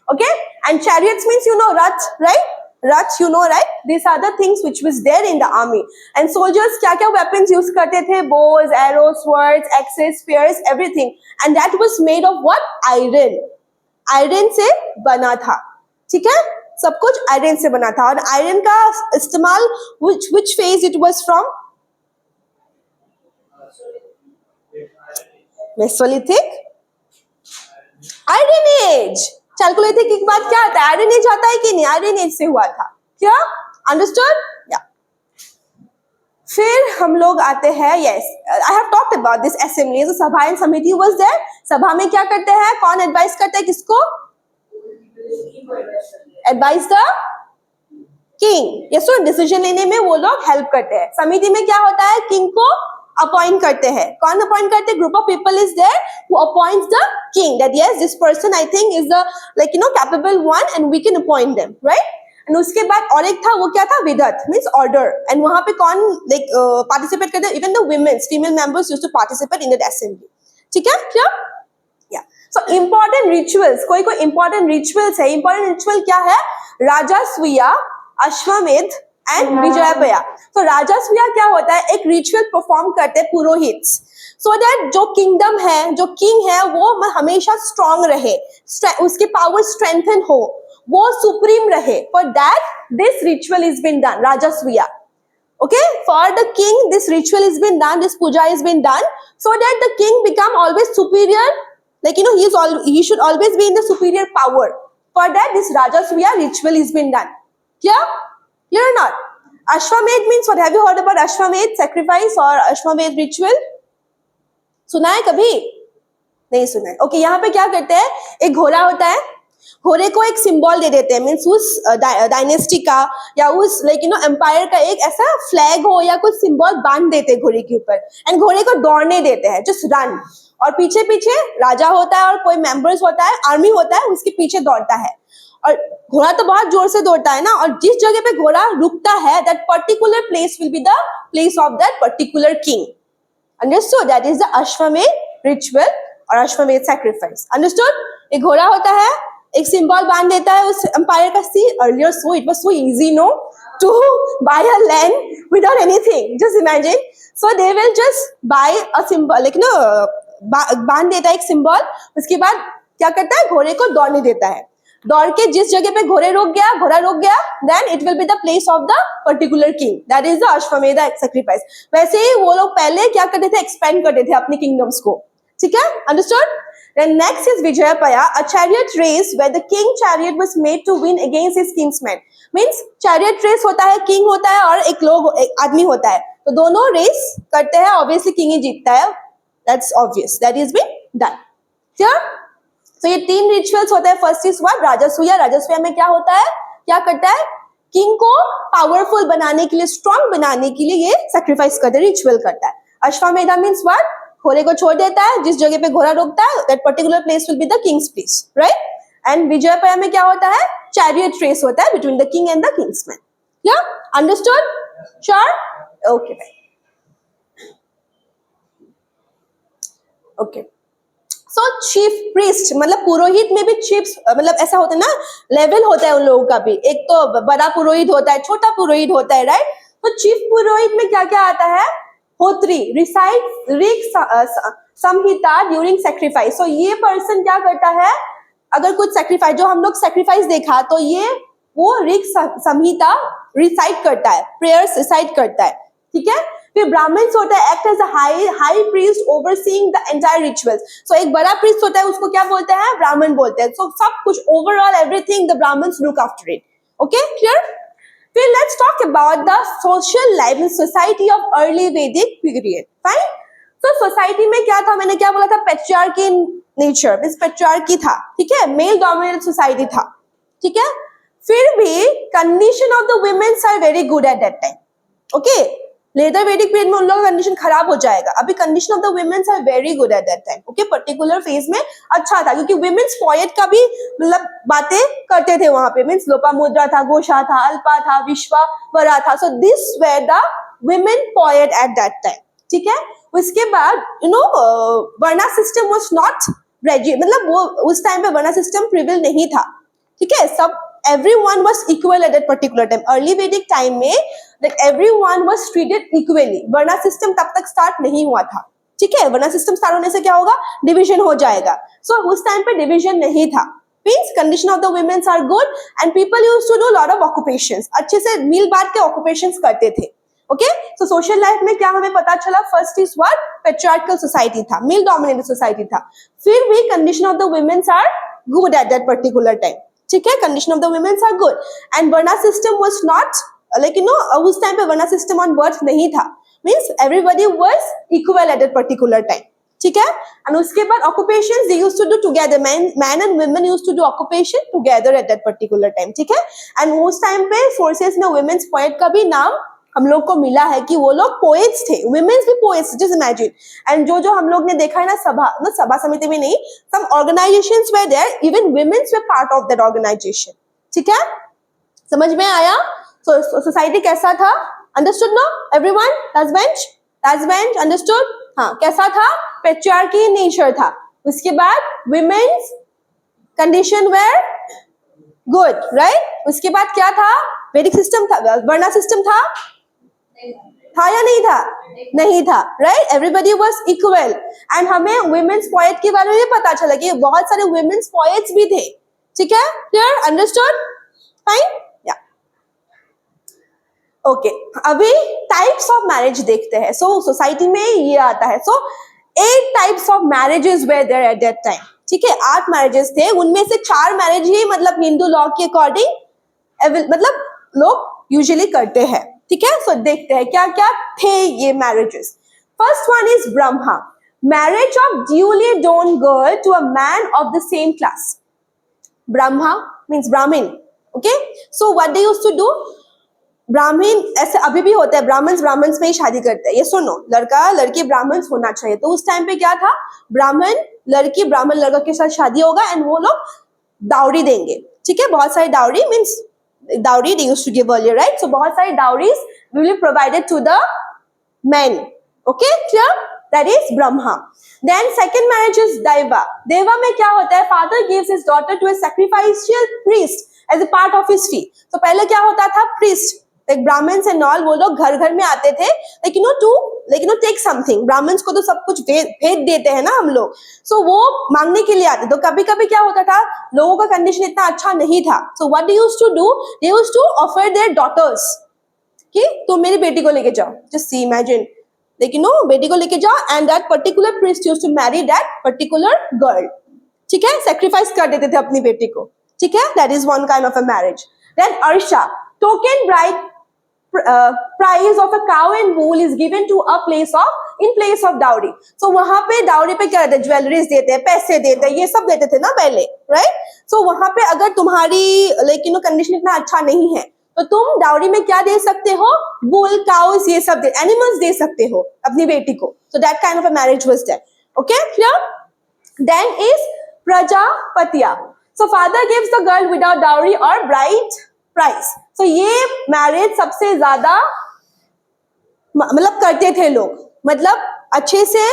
Okay, and chariots means you know rath, right? Rath, you know, right? These are the things which was there in the army. And soldiers क्या क्या weapons use करते थे, bows, arrows, swords, axes, spears, everything. And that was made of what? Iron. Iron से बना था, ठीक है, सब कुछ आयरन से बना था। और आयरन का इस्तेमाल which phase it was from? Mesolithic? Iron Age. Chalcolithic के बाद क्या आता है, आयरन एज आता है कि नहीं, आयरन एज से हुआ था। क्या अंडरस्टूड? या फिर हम लोग आते हैं, yes I have talked about this assembly, तो सभा एंड समिति वाज देयर। सभा में क्या करते हैं, कौन एडवाइस करता है किसको, advice the king, yes so decision लेने में वो लोग हेल्प करते हैं। समिति में क्या होता है, किंग को अपॉइंट करते हैं। कौन अपॉइंट करते हैं, group of people is there who appoints the king, that yes this person I think is the like you know capable one and we can appoint them, right. And उसके बाद और एक था, वो क्या था, विदत मींस ऑर्डर। एंड वहां पे कौन लाइक पार्टिसिपेट करते हैं, even the womens, female members used to participate in that assembly, ठीक है, क्या या। सो इंपॉर्टेंट रिचुअल्स, कोई कोई इंपॉर्टेंट रिचुअल्स है। इंपॉर्टेंट रिचुअल क्या है, राजस्वीय, अश्वमेध एंड विजयपया। तो राजस्वीय क्या होता है, एक रिचुअल परफॉर्म करते हैं पुरोहित। सो दैट जो किंगडम है, जो किंग है, वो हमेशा स्ट्रांग रहे, उसकी पावर स्ट्रेंथन हो, वो सुप्रीम रहे. For that this ritual is been done, Rajasuya. Okay, for the king this ritual has been done, this puja has been done, so that the king become always superior, like he should always be in the superior power. For that this rajasviya ritual has been done. Clear or not? Ashwamedh means what? Have you heard about Ashwamedh sacrifice or Ashwamedh ritual? सुना है कभी? नहीं सुना है. Okay, यहाँ पे क्या करते हैं, एक घोड़ा होता है, घोड़े को एक सिंबल दे देते हैं, मीन्स उस डायनेस्टी का या उस एम्पायर का एक ऐसा फ्लैग हो या कुछ सिंबल बांध देते हैं घोड़े के ऊपर, एंड घोड़े को दौड़ने देते हैं, जस्ट रन. और पीछे पीछे राजा होता है और कोई मेंबर्स होता है, आर्मी होता है, उसके पीछे दौड़ता है. और घोड़ा तो बहुत जोर से दौड़ता है ना, और जिस जगह पे घोड़ा रुकता है, that particular place will be the place of that particular king. Understood? That is the अश्वमेध रिचुअल और अश्वमेध सैक्रिफाइस. अंडरस्टूड? एक घोड़ा होता है, एक सिंबल बांध देता है उस एम्पायर का. See earlier so it was so easy no to buy a land without anything. Just imagine. So they will just buy a symbol, like बांध देता है एक सिंबल. उसके बाद क्या करता है, घोड़े को दौड़ने देता है. दौड़ के जिस जगह पे घोड़ा रुक गया, then it will be the place of the particular king. That is the Ashwamedh sacrifice. वैसे ही वो लोग पहले क्या करते थे, एक्सपेंड करते थे अपने किंगडम्स को. ठीक है? Understood? Then next is Vijayapaya, a chariot race where the king chariot was made to win against his kinsmen. Means chariot race होता है, king होता है और एक आदमी होता है, तो दोनों रेस करते हैं, obviously king ही जीतता है. That's obvious. That is been done. Clear? So ये 3 रिचुअल्स होते हैं. First is what? Rajasuya. Rajasuya में क्या होता है, क्या करता है, किंग को पावरफुल बनाने के लिए, स्ट्रॉन्ग बनाने के लिए ये सैक्रिफाइस करते, रिचुअल करता है. Ashvamedha means what? घोड़े को छोड़ देता है, जिस जगह पे घोड़ा रुकता है, that particular place will be the king's place, right? And Vajapeya में क्या होता है, चैरियट रेस होता है between the king and the kingsman. Yeah understood? Sure? Okay okay. So chief priest मतलब पुरोहित में भी चीफ मतलब ऐसा होता है ना, लेवल होता है उन लोगों का भी. एक तो बड़ा पुरोहित होता है, छोटा पुरोहित होता है, राइट? तो चीफ पुरोहित में क्या क्या आता है, होत्री, रिसाइट ऋग संहिता ड्यूरिंग सैक्रिफाइस. सो ये पर्सन क्या करता है, अगर कुछ सैक्रिफाइस, जो हम लोग सैक्रिफाइस देखा, तो ये वो ऋग संहिता रिसाइट करता है, प्रेयर्स रिसाइट करता है. ठीक है? फिर ब्राह्मण्स होता है, act as a high priest overseeing the entire rituals. So एक बड़ा प्रीस्ट होता है, उसको क्या बोलते हैं, ब्राह्मण बोलते हैं. सो सब कुछ overall everything the Brahmans look after it. Okay, clear? फिर let's talk about the social life in society of early वैदिक पीरियड. फाइन. तो सोसाइटी में क्या था, मैंने क्या बोला था, पेट्रियार्की नेचर, मींस पेट्रियार्की था. ठीक है? मेल डोमिनेटेड सोसाइटी था. ठीक है? फिर भी condition of the womens are very good at that time. Okay, later वैदिक पीरियड में उन लोगों का कंडीशन खराब हो जाएगा. अभी condition of the womens are very good at that time. Okay, particular phase में अच्छा था, क्योंकि वुमेन्स पोएट का भी मतलब बातें करते थे वहां पे. मींस लोपामुद्रा था, घोषा था, अल्पा था, विश्वावरा था. So this were the women poet at that time. ठीक है? उसके बाद वर्णा सिस्टम वाज नॉट मतलब वो उस टाइम पे वर्णा सिस्टम प्रिवेल नहीं था. ठीक है? सब everyone was equal at that particular time. Early Vedic time में that everyone was treated equally. वर्णा सिस्टम तब तक स्टार्ट नहीं हुआ था. ठीक है? वर्णा सिस्टम स्टार्ट होने से क्या होगा, डिविजन हो जाएगा. सो उस टाइम पे डिविजन नहीं था. Means condition of the women are good and people used to do lot of occupations. अच्छे से मिल बांट के occupations करते थे. ओके, सो सोशल लाइफ में क्या हमें पता चला, first is what, patriarchal society था, मेल डोमिनेटेड सोसाइटी था. फिर भी condition of the womens are good at that particular time. ठीक है? Condition of the womens are good and varna system was not like उस टाइम पे वर्णा सिस्टम ऑन बर्थ नहीं था. Means everybody was equal at that particular time. ठीक है? And उसके बाद occupations they used to do together, man and women used to do occupation together at that particular time. ठीक है? And उस time पे सोर्सेस में वुमेन्स पोएट का भी नाम हम लोग को मिला है कि वो लोग पोएट्स थे, वुमेन्स भी पोएट्स. Just imagine. एंड जो हम लोग ने देखा है ना, सभा समिति में नहीं, some organisations where there, even womens were part of that organisation. ठीक है? समझ में आया? सो सोसाइटी कैसा था? Understood no everyone? Last bench understood? हाँ, कैसा था? पेट्रियार्की नेचर था. उसके बाद womens condition where good, right? उसके बाद क्या था? वैदिक सिस्टम था, वर्णा सिस्टम था, था या नहीं था? नहीं था, right? Everybody was equal and हमें वुमेन्स पोएट के बारे में भी पता चला कि बहुत सारे वुमेन्स पोएट्स भी थे. ठीक है, क्लियर, अंडरस्टूड, फाइन, या ओके. अभी टाइप्स ऑफ मैरिज देखते हैं. सो सोसाइटी में ये आता है. So 8 types of marriages were there at that time. ठीक है, 8 मैरिजेस थे, उनमें से 4 मैरिज ही मतलब हिंदू लॉ के अकॉर्डिंग मतलब लोग यूजुअली करते हैं. ठीक है, सो देखते हैं क्या क्या थे ये marriages. First one is Brahma, marriage of duly adorned girl to a man of the same class. Brahma means Brahman. Okay, so what they used to do, Brahman ऐसे अभी भी होता है, ब्राह्मण्स में ही शादी करते हैं. ये सुनो, लड़का लड़की ब्राह्मण्स होना चाहिए. तो उस टाइम पे क्या था, ब्राह्मण लड़का के साथ शादी होगा एंड वो लोग डाउरी देंगे. ठीक है, बहुत सारी dowry means dowry they used to give earlier, right? So बहुत सारी dowries will be provided to the men. Okay, clear? That is Brahma. Then second marriage is Daiva. Daiva में क्या होता है, father gives his daughter to a sacrificial priest as a part of his fee. तो पहले क्या होता था, priest like Brahmins and all, वो लोग घर घर में आते थे like to take something. Brahmins को तो सब कुछ भेज देते हैं ना हम लोग, so वो मांगने के लिए आते. तो कभी कभी क्या होता था, लोगों का कंडीशन इतना अच्छा नहीं था. So what they used to do, they used to offer their daughters कि तुम मेरी बेटी को लेके जाओ. जस्ट सी इमेजिन, लेकिन बेटी को लेके जाओ and that particular priest used to marry that particular girl. ठीक है, सैक्रिफाइस कर देते थे अपनी बेटी को. ठीक है, that is one kind of a marriage. Then Arsha, token bride price of a cow and wool is given to a place of dowry. So वहां पे डाउरी पे क्या रहता है, ज्वेलरीज देते हैं, पैसे देते हैं, ये सब देते थे ना पहले, राइट? सो वहां पे अगर तुम्हारी लेकिन कंडीशन इतना अच्छा नहीं है तो तुम डाउरी में क्या दे सकते हो, बुल, काउस, ये सब एनिमल्स दे सकते हो अपनी बेटी को. So that kind of a marriage was there. Okay, clear? Then is Prajapatya. So father gives the girl without dowry और ब्राइड प्राइस. सो ये मैरिज सबसे ज्यादा मतलब करते थे लोग, मतलब अच्छे से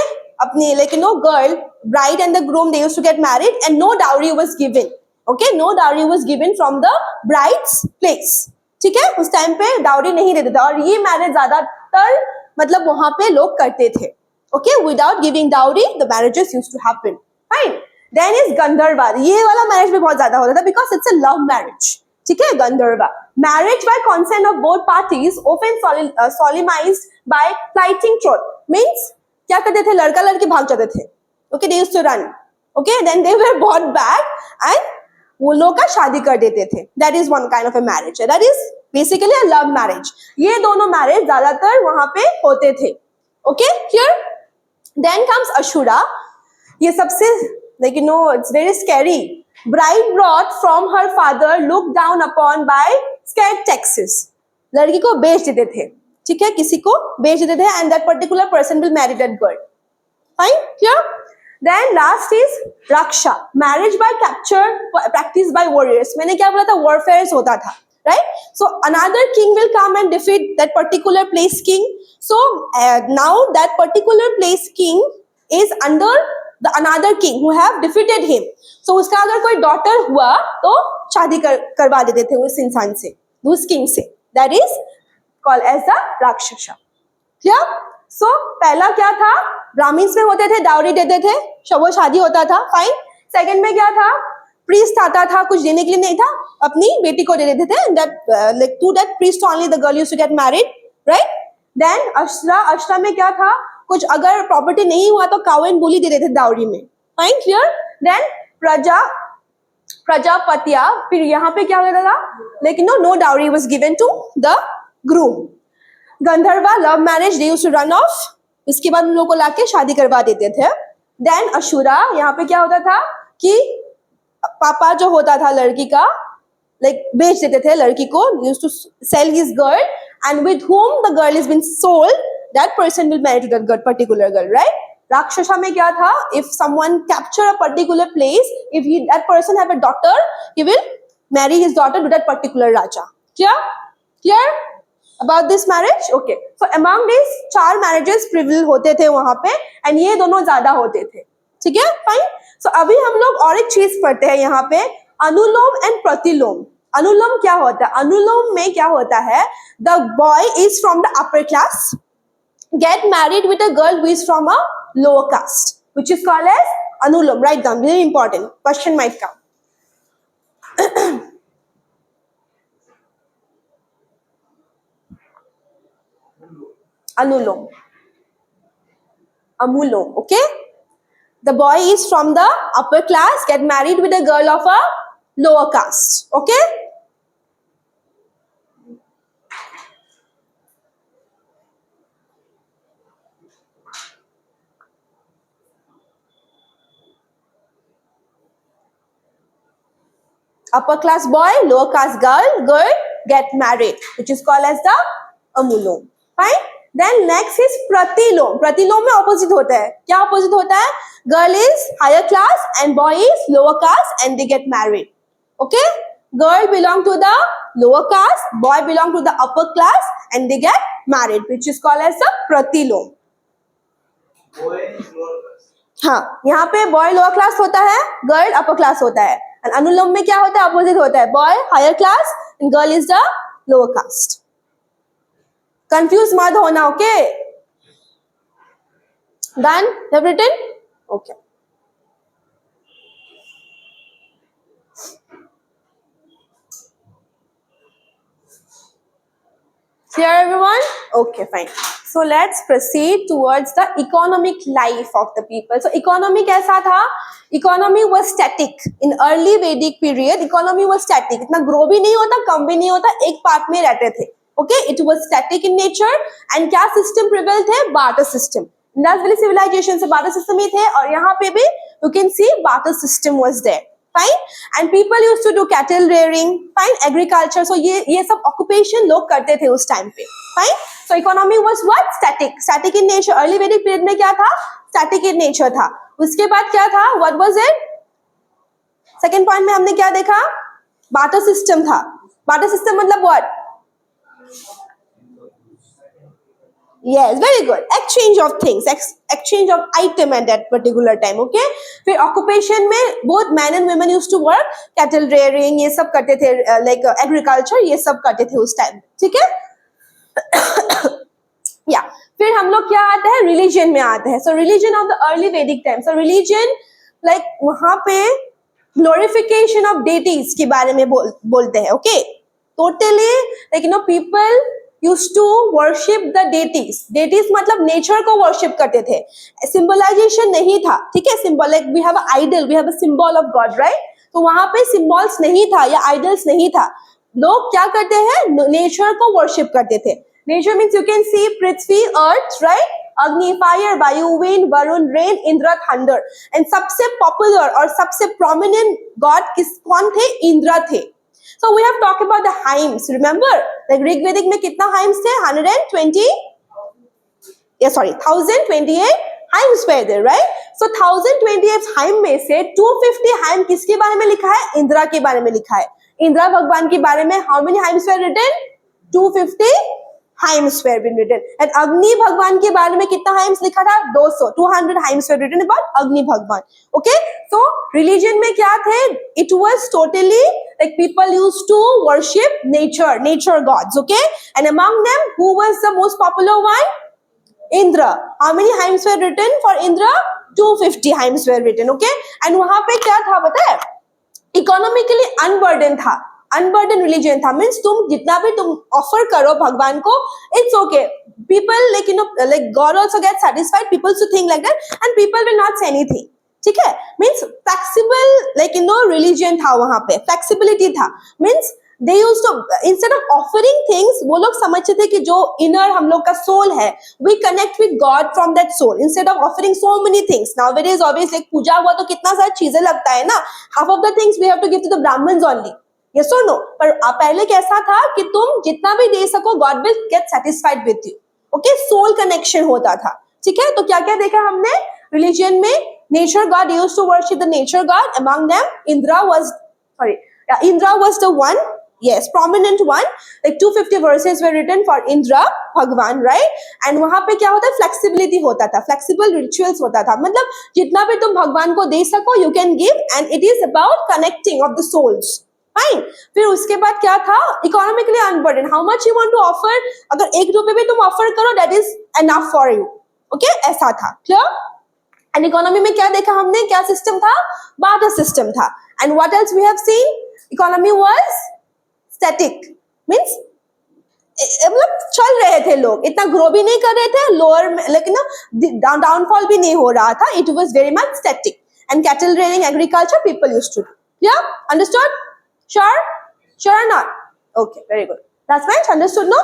अपनी लेकिन girl, bride and the groom, they used to get married and no dowry was given. Okay, no dowry was given from the bride's place. ठीक है, उस टाइम पे डाउरी नहीं देते थे और ये मैरिज ज्यादातर मतलब वहां पे लोग करते थे. Okay, without giving dowry the marriages used to happen. Fine. Then is Gandharva. ये वाला मैरिज भी बहुत ज्यादा होता था because it's a love marriage. ठीक है, Gandharva, marriage by consent of both parties, often solemnised by plighting troth. Means क्या करते थे, लड़का लड़की भाग जाते थे. Okay, they used to run. Okay, then they were bought back and वो लोग का शादी कर देते थे. That is one kind of a marriage. That is basically a love marriage. ये दोनों मैरिज ज्यादातर वहां पे होते थे. Okay, clear? Then comes Asura. ये सबसे लेकिन it's very scary. Bride brought from her father, look down upon by sacred texts. लड़की को बेच देते थे. ठीक है, किसी को बेच देते थे and that particular person will marry that girl. Fine, clear? Then last is Raksha, marriage by capture practiced by warriors. मैंने क्या बोला था, warfare होता था, right? So another king will come and defeat that particular place king. So now that particular place king is under the another king who have defeated him. So उसका अगर कोई daughter हुआ तो शादी करवा देते थे उस इंसान से, उस king से. That is called as the Rakshasa. Clear? सो पहला क्या था, ब्राह्मण्स में होते थे, डाउरी देते थे, वो शादी होता था. फाइन. सेकंड में क्या था, प्रीस्ट आता था, कुछ देने के लिए नहीं था, अपनी बेटी को दे देते थे. That to that priest only the girl used to get married, right? Then Asura में क्या था, कुछ अगर प्रॉपर्टी नहीं हुआ तो काउ एंड बुली दे देते थे डाउरी में. Fine, clear? देन प्रजापत्या. फिर यहाँ पे क्या होता था, लेकिन no dowry was given to the groom. Gandharva, love marriage, they used to run off. उसके बाद उन लोगों को लाके शादी करवा देते थे. देन अशुरा, यहाँ पे क्या होता था कि पापा जो होता था लड़की का, लाइक बेच देते थे लड़की को, used to sell his girl and with whom the girl has been sold, that person will marry to that girl, particular girl, right? राक्षसा में क्या था, if someone capture a particular place, if that person have a daughter, he will marry his daughter to that particular raja. Clear about this marriage? Okay, so among these 4 marriages prevail होते थे वहां पे and ये दोनों ज्यादा होते थे. ठीक है, फाइन. सो अभी हम लोग और एक चीज पढ़ते हैं यहाँ पे, अनुलोम एंड प्रतिलोम. अनुलोम क्या होता है, अनुलोम में क्या होता है, the boy is from the upper class, get married with a girl who is from a lower caste, which is called as anulom. Write down, very important, question might come. Anulom, amulom. Okay, the boy is from the upper class, get married with a girl of a lower caste. Okay, upper class boy, lower caste girl get married, which is called as the amulom. Fine. Then next is pratilom. Pratilom में opposite होता है. क्या opposite होता है? Girl is higher class and boy is lower caste and they get married. Okay? Girl belong to the lower caste, boy belong to the upper class and they get married, which is called as the pratilom. Boy is lower class. हाँ, यहाँ पे boy lower class होता है, girl upper class होता है. And अनुलोम में क्या होता है? अपोजिट होता है, boy higher class and girl is the lower caste. Confuse मत होना. Okay, done? Have written? Okay. Clear everyone? Okay, fine. So let's proceed towards the economic life of the people. So economy कैसा था? Economy was static. In early Vedic period, economy was static. इतना grow भी नहीं होता, कम भी नहीं होता, एक part में रहते थे. Okay, it was static in nature. And क्या system prevail थे? Barter system. Indus Valley civilization से barter system ही थे और यहाँ पे भी you can see barter system was there. Fine. And people used to do cattle rearing, fine, agriculture. So ये सब occupation लोग करते थे उस time पे. Fine. So economy was what? Static. Static in nature. Early Vedic period में क्या था? Static in nature था. उसके बाद क्या था? What was it? Second point में हमने क्या देखा? Barter system था. Barter system मतलब what? Yes, very good. Exchange of things, exchange of item at that particular time. Okay. फिर occupation में both men and women used to work, cattle rearing ये सब करते थे, like agriculture ये सब करते थे उस time. ठीक है? Yeah. फिर हम लोग क्या आते हैं? Religion में आते हैं. So religion of the early Vedic time. So religion like वहाँ पे glorification of deities के बारे में बोलते हैं. Okay. Totally like people used to worship the deities. Deities मतलब nature को worship करते थे. Symbolization नहीं था, ठीक है? Symbol like we have an idol, we have a symbol of God, right? तो वहाँ पे symbols नहीं था या idols नहीं था. लोग क्या करते हैं? Nature को worship करते थे. Nature means you can see Prithvi, earth, right? Agni, fire, Vayu, wind, Varun, rain, Indra, thunder. And सबसे popular और सबसे prominent God कौन थे? Indra थे. So we have talked about the hymns. Remember, like Rig Vedic में कितना hymns थे? 120. Yeah, sorry, 1028 hymns were there, right? So 1028 hymn में से 250 hymn किसके बारे में लिखा है? इंद्रा के बारे में लिखा है. इंद्रा भगवान के बारे में how many hymns were written? 250 hymns were been written. And अग्नि भगवान के बारे में कितना hymns लिखा था? 200 hymns were written about अग्नि भगवान. Okay, so religion में क्या थे? It was totally like people used to worship nature gods. Okay, and among them, who was the most popular one? Indra. How many hymns were written for Indra? 250 hymns were written. Okay, and वहाँ पे क्या था पता है? Economically unburdened था. Unburdened religion था, means तुम जितना भी तुम offer करो भगवान को, it's okay. People like God also gets satisfied. People to think like that, and people will not say anything. ठीक है? Means flexible like religion था वहाँ पे, flexibility था. Means they used to instead of offering things, वो लोग समझते थे कि जो inner हम लोग का soul है, we connect with God from that soul instead of offering so many things. Nowadays, obviously, like पूजा हुआ तो कितना सारा चीजें लगता है ना. Half of the things we have to give to the Brahmins only. Yes or no? पर पहले कैसा था कि तुम जितना भी दे सको, God will get satisfied with you. Okay, soul connection होता था. ठीक है? तो क्या क्या देखा हमने? Religion में nature God used to worship the nature God. Among them, Indra was the one. Yes, prominent one. Like 250 verses were written for Indra, Bhagwan, right? And वहाँ पे क्या होता है? Flexibility होता था, flexible rituals होता था. मतलब जितना भी तुम भगवान को दे सको, you can give, and it is about connecting of the souls. Fine. फिर उसके बाद क्या था, economically unburden, how much you want to offer, अगर 1 रुपए भी तुम ऑफर करो that is enough for you, okay, ऐसा था, क्लियर। एंड इकोनॉमी में क्या देखा हमने, क्या सिस्टम था, बार्टर सिस्टम था। And what else we have seen, economy was static, means मतलब चल रहे थे लोग, इतना ग्रो भी नहीं कर रहे थे, लोअर लेकिन ना डाउनफॉल भी नहीं हो रहा था, it was very much static. And cattle rearing, agriculture people used to do, या understood, sure or not, okay, very good, that's right, understood, no?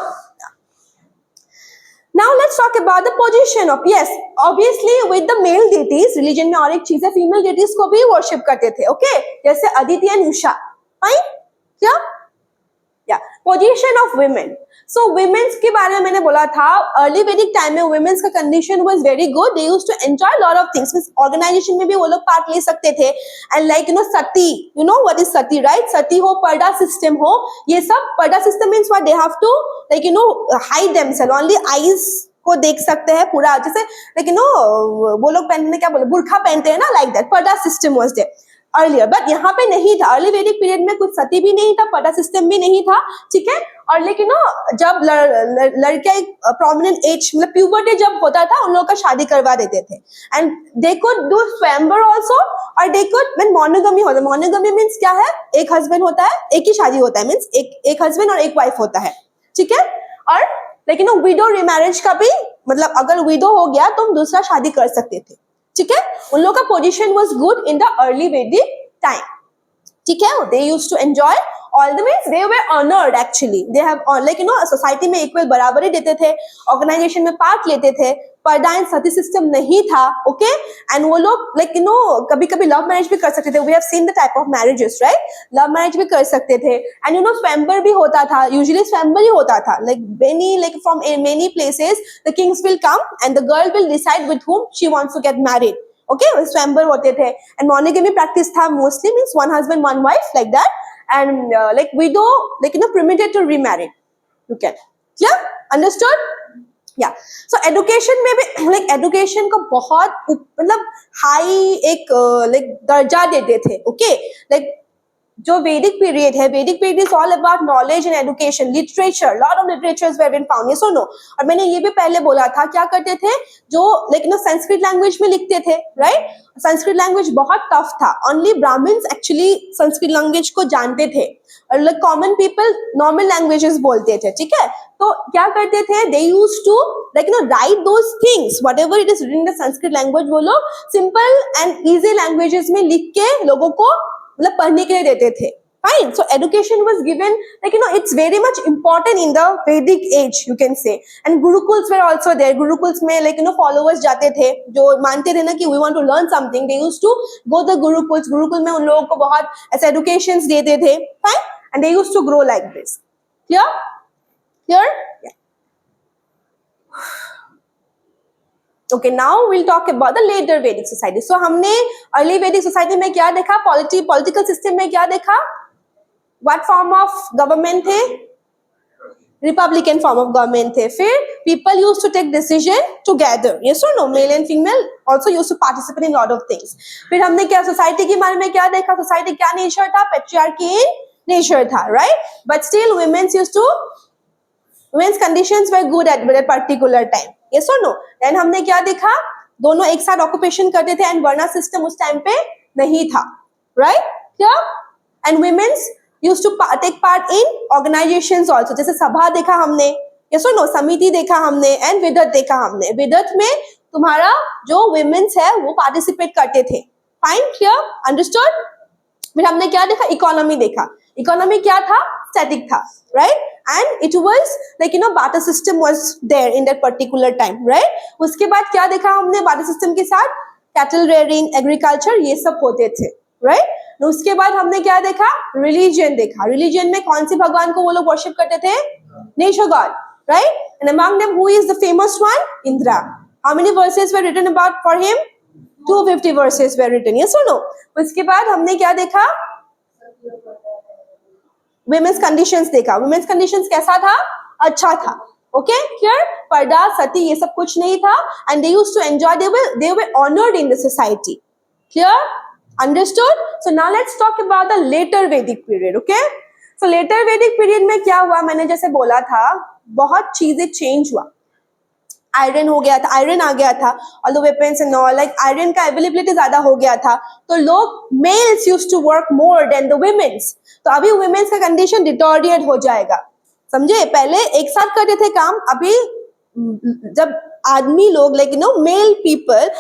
Now let's talk about the position of, yes, obviously with the male deities, religion में और एक चीज है, female deities को भी worship करते थे, okay, जैसे अदिति and उषा, fine, क्या, या position of women. So women's के बारे में मैंने बोला था, अर्ली वैदिक टाइम में वुमेन्स का condition was very good, they used to enjoy lot of things, means organisation में भी वो लोग पार्ट ले सकते थे। And like sati, you know what is sati, right, sati हो, पर्दा सिस्टम हो, ये सब, purdah system means what, they have to like hide themselves, only eyes को देख सकते हैं पूरा, जैसे लाइक वो लोग पहनने, क्या बोले, बुर्खा पहनते हैं ना, लाइक दैट, पर्दा system was there earlier, but यहाँ पे नहीं था, अर्ली वैदिक पीरियड में कुछ सती भी नहीं था, पर्दा सिस्टम भी नहीं था, ठीक है। और लेकिन जब लड़कियां एक प्रोमिनेंट एज, मतलब प्यूबर्टी जब होता था, उन लोगों का शादी करवा देते थे। एंड दे कुड डू स्वयंवर आल्सो, और दे कुड, व्हेन मोनोगमी होता है, मोनोगमी मींस क्या है, एक हस्बैंड होता है, एक ही शादी होता है, मींस एक हस्बैंड और एक वाइफ होता है, ठीक है। और लेकिन विडो रिमैरिज का भी, मतलब अगर विडो हो गया तो हम दूसरा शादी कर सकते थे, ठीक है। उन लोगों का position was good in the early Vedic time, ठीक है। They used to enjoy all the means, they were honoured actually, they have like society में इक्वल बराबरी देते थे, ऑर्गेनाइजेशन में पार्ट लेते थे, पर्दा एंड सती सिस्टम नहीं था, ओके। एंड वो लोग लाइक कभी कभी लव मैरिज भी कर सकते थे, we have seen the type of marriages, right, love marriage भी कर सकते थे। एंड स्वयंवर भी होता था, यूजुअली स्वयंवर ही होता था, like from many places the Kings will come and the girl will decide with whom she wants to get married, okay, स्वयंवर होते थे। एंड मोनोगमी प्रैक्टिस था mostly, means one husband one wife, like that. And like widow, like permitted to remarry, you can, yeah, understood, yeah. So education में भी like education को बहुत मतलब high एक like दर्जा देते थे, okay, like जो वैदिक पीरियड है, Vedic period is all about knowledge and education, literature, lot of literatures were been found, yes और नो। और मैंने ये भी पहले बोला था, क्या करते थे, जो लेकिन संस्कृत लैंग्वेज में लिखते थे, राइट, संस्कृत लैंग्वेज बहुत टफ था, only Brahmins actually Sanskrit language को जानते थे, और like common people normal languages बोलते थे, ठीक है। तो क्या करते थे, दे used to like right those things whatever it is written in the Sanskrit language, वो लोग सिंपल एंड इजी लैंग्वेजेस में लिख के लोगों को मतलब पढ़ने के लिए देते थे, fine. So education was given, like it's very much important in the Vedic age, you can say. And gurukuls were also there, gurukuls में लाइक फॉलोअर्स जाते थे, जो मानते थे ना कि we want to learn something, they used to go the gurukuls, gurukul में उन लोगों को बहुत ऐसे एजुकेशंस देते थे, fine, and they used to grow like this, clear, clear, Okay, now we'll talk about the later Vedic society. So हमने early Vedic society में क्या देखा, political system में क्या देखा, what form of government थे, Republican form of government थे। फिर people used to take decision together, yes or no, male and female also used to participate in lot of things। फिर हमने क्या society के बारे में क्या देखा, society क्या nature था, patriarchy in nature था, right, but still women's conditions were good at that particular time, yes or no। then हमने क्या देखा, दोनों एक साथ ऑक्यूपेशन करते थे, एंड वर्ना सिस्टम उस टाइम पे नहीं था, राइट, क्या, and women's used to take part in organizations also, जैसे सभा देखा हमने, yes or no, समिति देखा हमने, एंड विदत देखा हमने। विदत में तुम्हारा जो women's है वो पार्टिसिपेट करते थे, फाइन, क्लियर, अंडरस्टूड। फिर हमने क्या देखा, इकोनॉमी देखा, इकोनॉमी क्या था, स्टैटिक था, right, and it was like barter system was there in that particular time, right. उसके बाद क्या देखा हमने, बार्टर सिस्टम के साथ कैटल रेयरिंग, एग्रीकल्चर, ये सब होते थे, राइट। उसके बाद हमने क्या देखा, रिलीजन देखा, रिलीजन में कौन से भगवान को वो लोग वर्शिप करते थे, nature god, right, and among them who is the famous one, Indra. How many verses were written about for him, 250 verses were written, yes और नो। उसके बाद हमने क्या देखा, women's conditions देखा, women's conditions कैसा था, अच्छा था, ओके, क्लियर, पर्दा सती ये सब कुछ नहीं था, and they used to enjoy, they were honored in the society, clear, Understood? So now let's talk about the later Vedic period. Okay? So later Vedic period में क्या हुआ, मैंने जैसे बोला था बहुत चीजें चेंज हुआ. आयरन हो गया था, आयरन आ गया था, और the weapons and all, like iron का अवेलेबिलिटी ज्यादा हो गया था, तो लोग males used to work more than the women's. तो अभी वुमेन्स का कंडीशन डिटोरिएट हो जाएगा. समझे? पहले एक साथ करते थे काम, अभी जब आदमी लोग like male people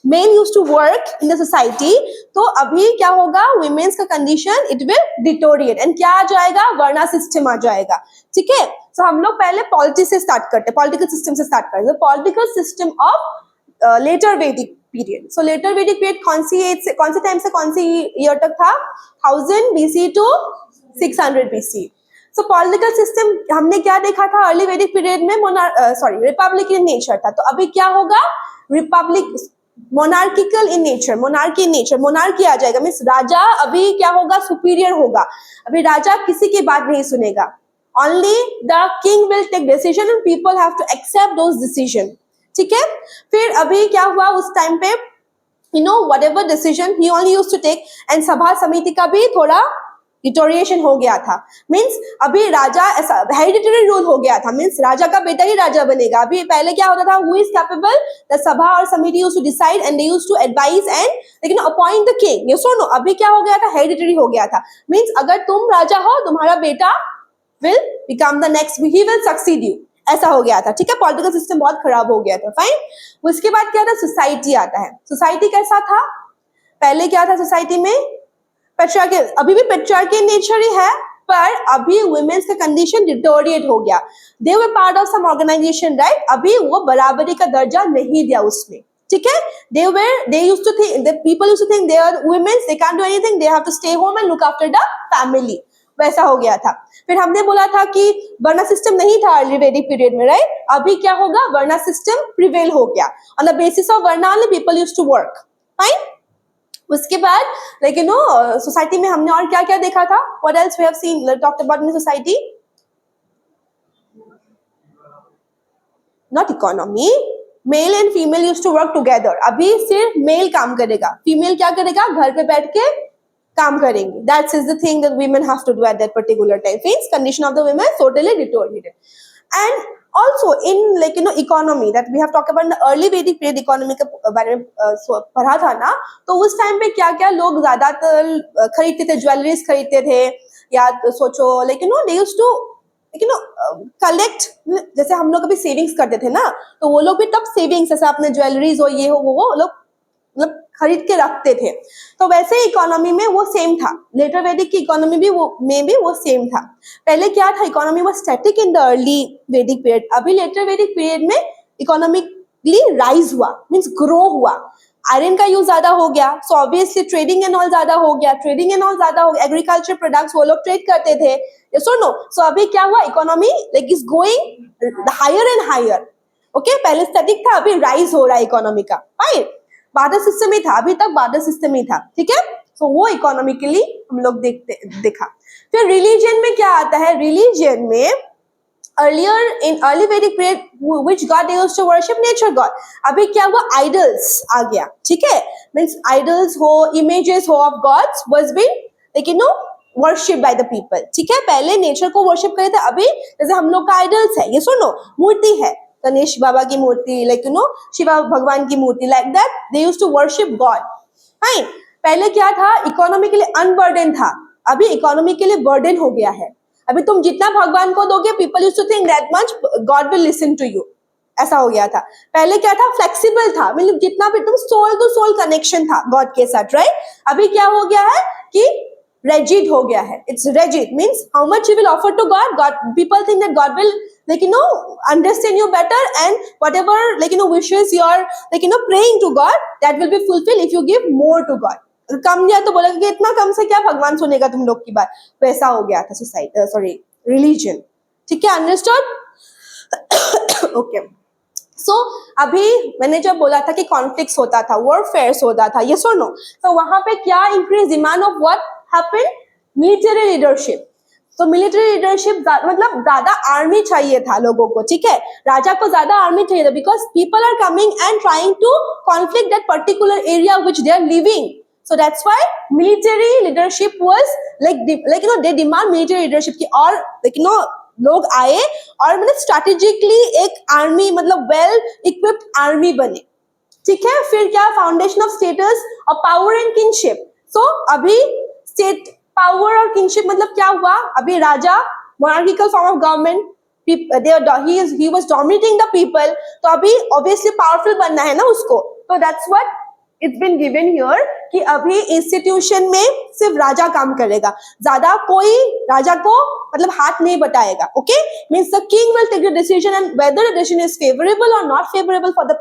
male use to work in the society, तो अभी क्या होगा, वुमेन्स का condition it will deteriorate and क्या आ जाएगा, वर्णा सिस्टम आ जाएगा. ठीक है? तो हम लोग पहले पॉलिटिक्स से स्टार्ट करते हैं, पॉलिटिकल सिस्टम से स्टार्ट करते हैं. Political system of later Vedic period. So later Vedic period कौन से टाइम से कौन सी ईयर तक था? 1000 BC to 600 BC. So political system हमने क्या देखा था अर्ली वैदिक पीरियड में, रिपब्लिकन नेचर था. तो अभी क्या होगा, republic monarchical in nature, monarchy in nature, monarchy आ जाएगा. मीन्स राजा अभी क्या होगा, सुपीरियर होगा. अभी राजा किसी की बात नहीं सुनेगा. Only the king will take decision and people have to accept those decision. ठीक है? फिर अभी क्या हुआ उस टाइम पे, whatever decision he only used to take, and सभा समिति का भी थोड़ा डिटोरिएशन हो गया था. मीन्स अभी राजा हेरिडिटरी रूल हो गया था. मीन्स राजा का बेटा ही राजा बनेगा. अभी पहले क्या होता था, who is capable, the Sabha और Samiti used to decide and they used to advise and appoint the king. Yes और नो? अभी क्या हो गया था, हेरिडिटरी हो गया था. मीन्स अगर तुम राजा हो, तुम्हारा बेटा will become the next, he will succeed you. ऐसा हो गया था. ठीक है? पॉलिटिकल सिस्टम बहुत खराब हो गया था. फाइन. उसके बाद क्या था, सोसाइटी आता है. सोसाइटी कैसा था? पहले क्या था सोसाइटी में, पेट्रियार्कियल, अभी भी पेट्रियार्कियल नेचर ही है, पर अभी वुमेन्स का कंडीशन डिटोरिएट हो गया. They were part of some organisation, right? अभी वो बराबरी का दर्जा नहीं दिया उसमें. ठीक है? they used to think, the people used to think they are women, they can't do anything, they have to stay home and look after the family. वैसा हो गया था. फिर हमने बोला था कि वर्णा सिस्टम नहीं था अर्ली वैदिक पीरियड में, राइट? अभी क्या होगा, वर्णा सिस्टम प्रिवेल हो गया. On the basis of varna only people used to work. Fine. उसके बाद लाइक सोसाइटी में हमने और क्या क्या देखा था, what else we have seen talked about in society? Not economy. Male and female used to work together. अभी सिर्फ मेल काम करेगा, फीमेल क्या करेगा, घर पे बैठ के काम करेंगे. That's is the thing that women have to do at that particular time. Means condition of the women totally deteriorated. And also in economy that we have talked about in the early Vedic period, economy के बारे में पढ़ा था ना, तो उस time पे क्या क्या लोग ज्यादातर खरीदते थे, ज्वेलरीज खरीदते थे, या सोचो they used to कलेक्ट. जैसे हम लोग अभी सेविंग्स करते थे ना, तो वो लोग भी तब सेविंग्स, जैसे अपने ज्वेलरीज हो, ये हो वो लोग मतलब खरीद के रखते थे. तो वैसे इकोनॉमी में वो सेम था. लेटर वैदिक की इकोनॉमी भी वो सेम था. पहले क्या था, economy was static in the early वैदिक पीरियड. अभी लेटर वैदिक पीरियड में इकोनॉमिकली राइज हुआ, मींस ग्रो हुआ. आयरन का यूज ज्यादा हो गया, so obviously trading and all ज्यादा हो गया. एग्रीकल्चर प्रोडक्ट्स वो लोग ट्रेड करते थे. यस और नो? सो अभी क्या हुआ, economy like is going higher and higher. Okay? पहले स्टैटिक था, अभी राइज हो रहा है इकोनॉमी का. फाइन. बार्टर सिस्टम ही था, अभी तक बार्टर सिस्टम ही था. ठीक है? सो वो इकोनॉमिकली हम लोग देखा. फिर रिलीजन में क्या आता है, रिलीजन में अर्लियर इन अर्ली वैदिक period which god they used to worship, nature god. अभी क्या हुआ, आइडल्स आ गया. ठीक है? मींस आइडल्स हो, इमेजेस हो of gods was been worship by the people. ठीक है? पहले नेचर को वर्शिप करे थे, अभी जैसे हम लोग का आइडल्स है, ये सुनो, मूर्ति है, गणेश बाबा की मूर्ति, शिवा भगवान की मूर्ति, like that they used to worship god. Fine. पहले क्या था, इकोनॉमी के लिए अनबर्डन था, अभी इकोनॉमी के लिए बर्डन हो गया है. अभी तुम जितना भगवान को दोगे, people used to think that much god will listen to you. ऐसा हो गया था. पहले क्या था, फ्लेक्सिबल था, मतलब जितना भी तुम सोल टू सोल कनेक्शन था गॉड के साथ, राइट? अभी क्या हो गया है कि rigid हो गया है. It's rigid means how much you will offer to God. People think that God will understand you better, and whatever wishes you are praying to God, that will be fulfilled if you give more to God. कम दिया तो बोलेगा कि इतना कम से क्या भगवान सुनेगा तुम लोग की बात. वैसा हो गया था सोसाइटी, रिलीजन. ठीक है? अंडरस्टूड? ओके. सो अभी मैंने जब बोला था कि कॉन्फ्लिक्ट्स होता था, वॉरफेयर्स होता था, यस और नो, तो वहां पे क्या increase demand of what happened, military leadership. तो मिलिट्री लीडरशिप मतलब ज्यादा आर्मी चाहिए था लोगों को. ठीक है? राजा को ज्यादा आर्मी चाहिए था, because people are coming and trying to conflict that particular area which they are living. So that's why military leadership was they demand military leadership की, और लोग आए और मतलब स्ट्रैटेजिकली एक आर्मी मतलब वेल इक्विप्ड आर्मी बने, ठीक है। फिर क्या, फाउंडेशन ऑफ स्टेटस और पावर एंड किंगशिप। सो अभी स्टेट पावर और किंगशिप मतलब क्या हुआ, अभी राजा monarchical form of government, he was dominating the people, तो अभी ऑब्वियसली पावरफुल बनना है ना उसको, तो that's what it's been given here कि अभी इंस्टीट्यूशन में सिर्फ राजा काम करेगा, ज्यादा कोई राजा को मतलब हाथ नहीं बटाएगा, okay. Means the king will take the decision and whether the decision is favourable और not favourable for the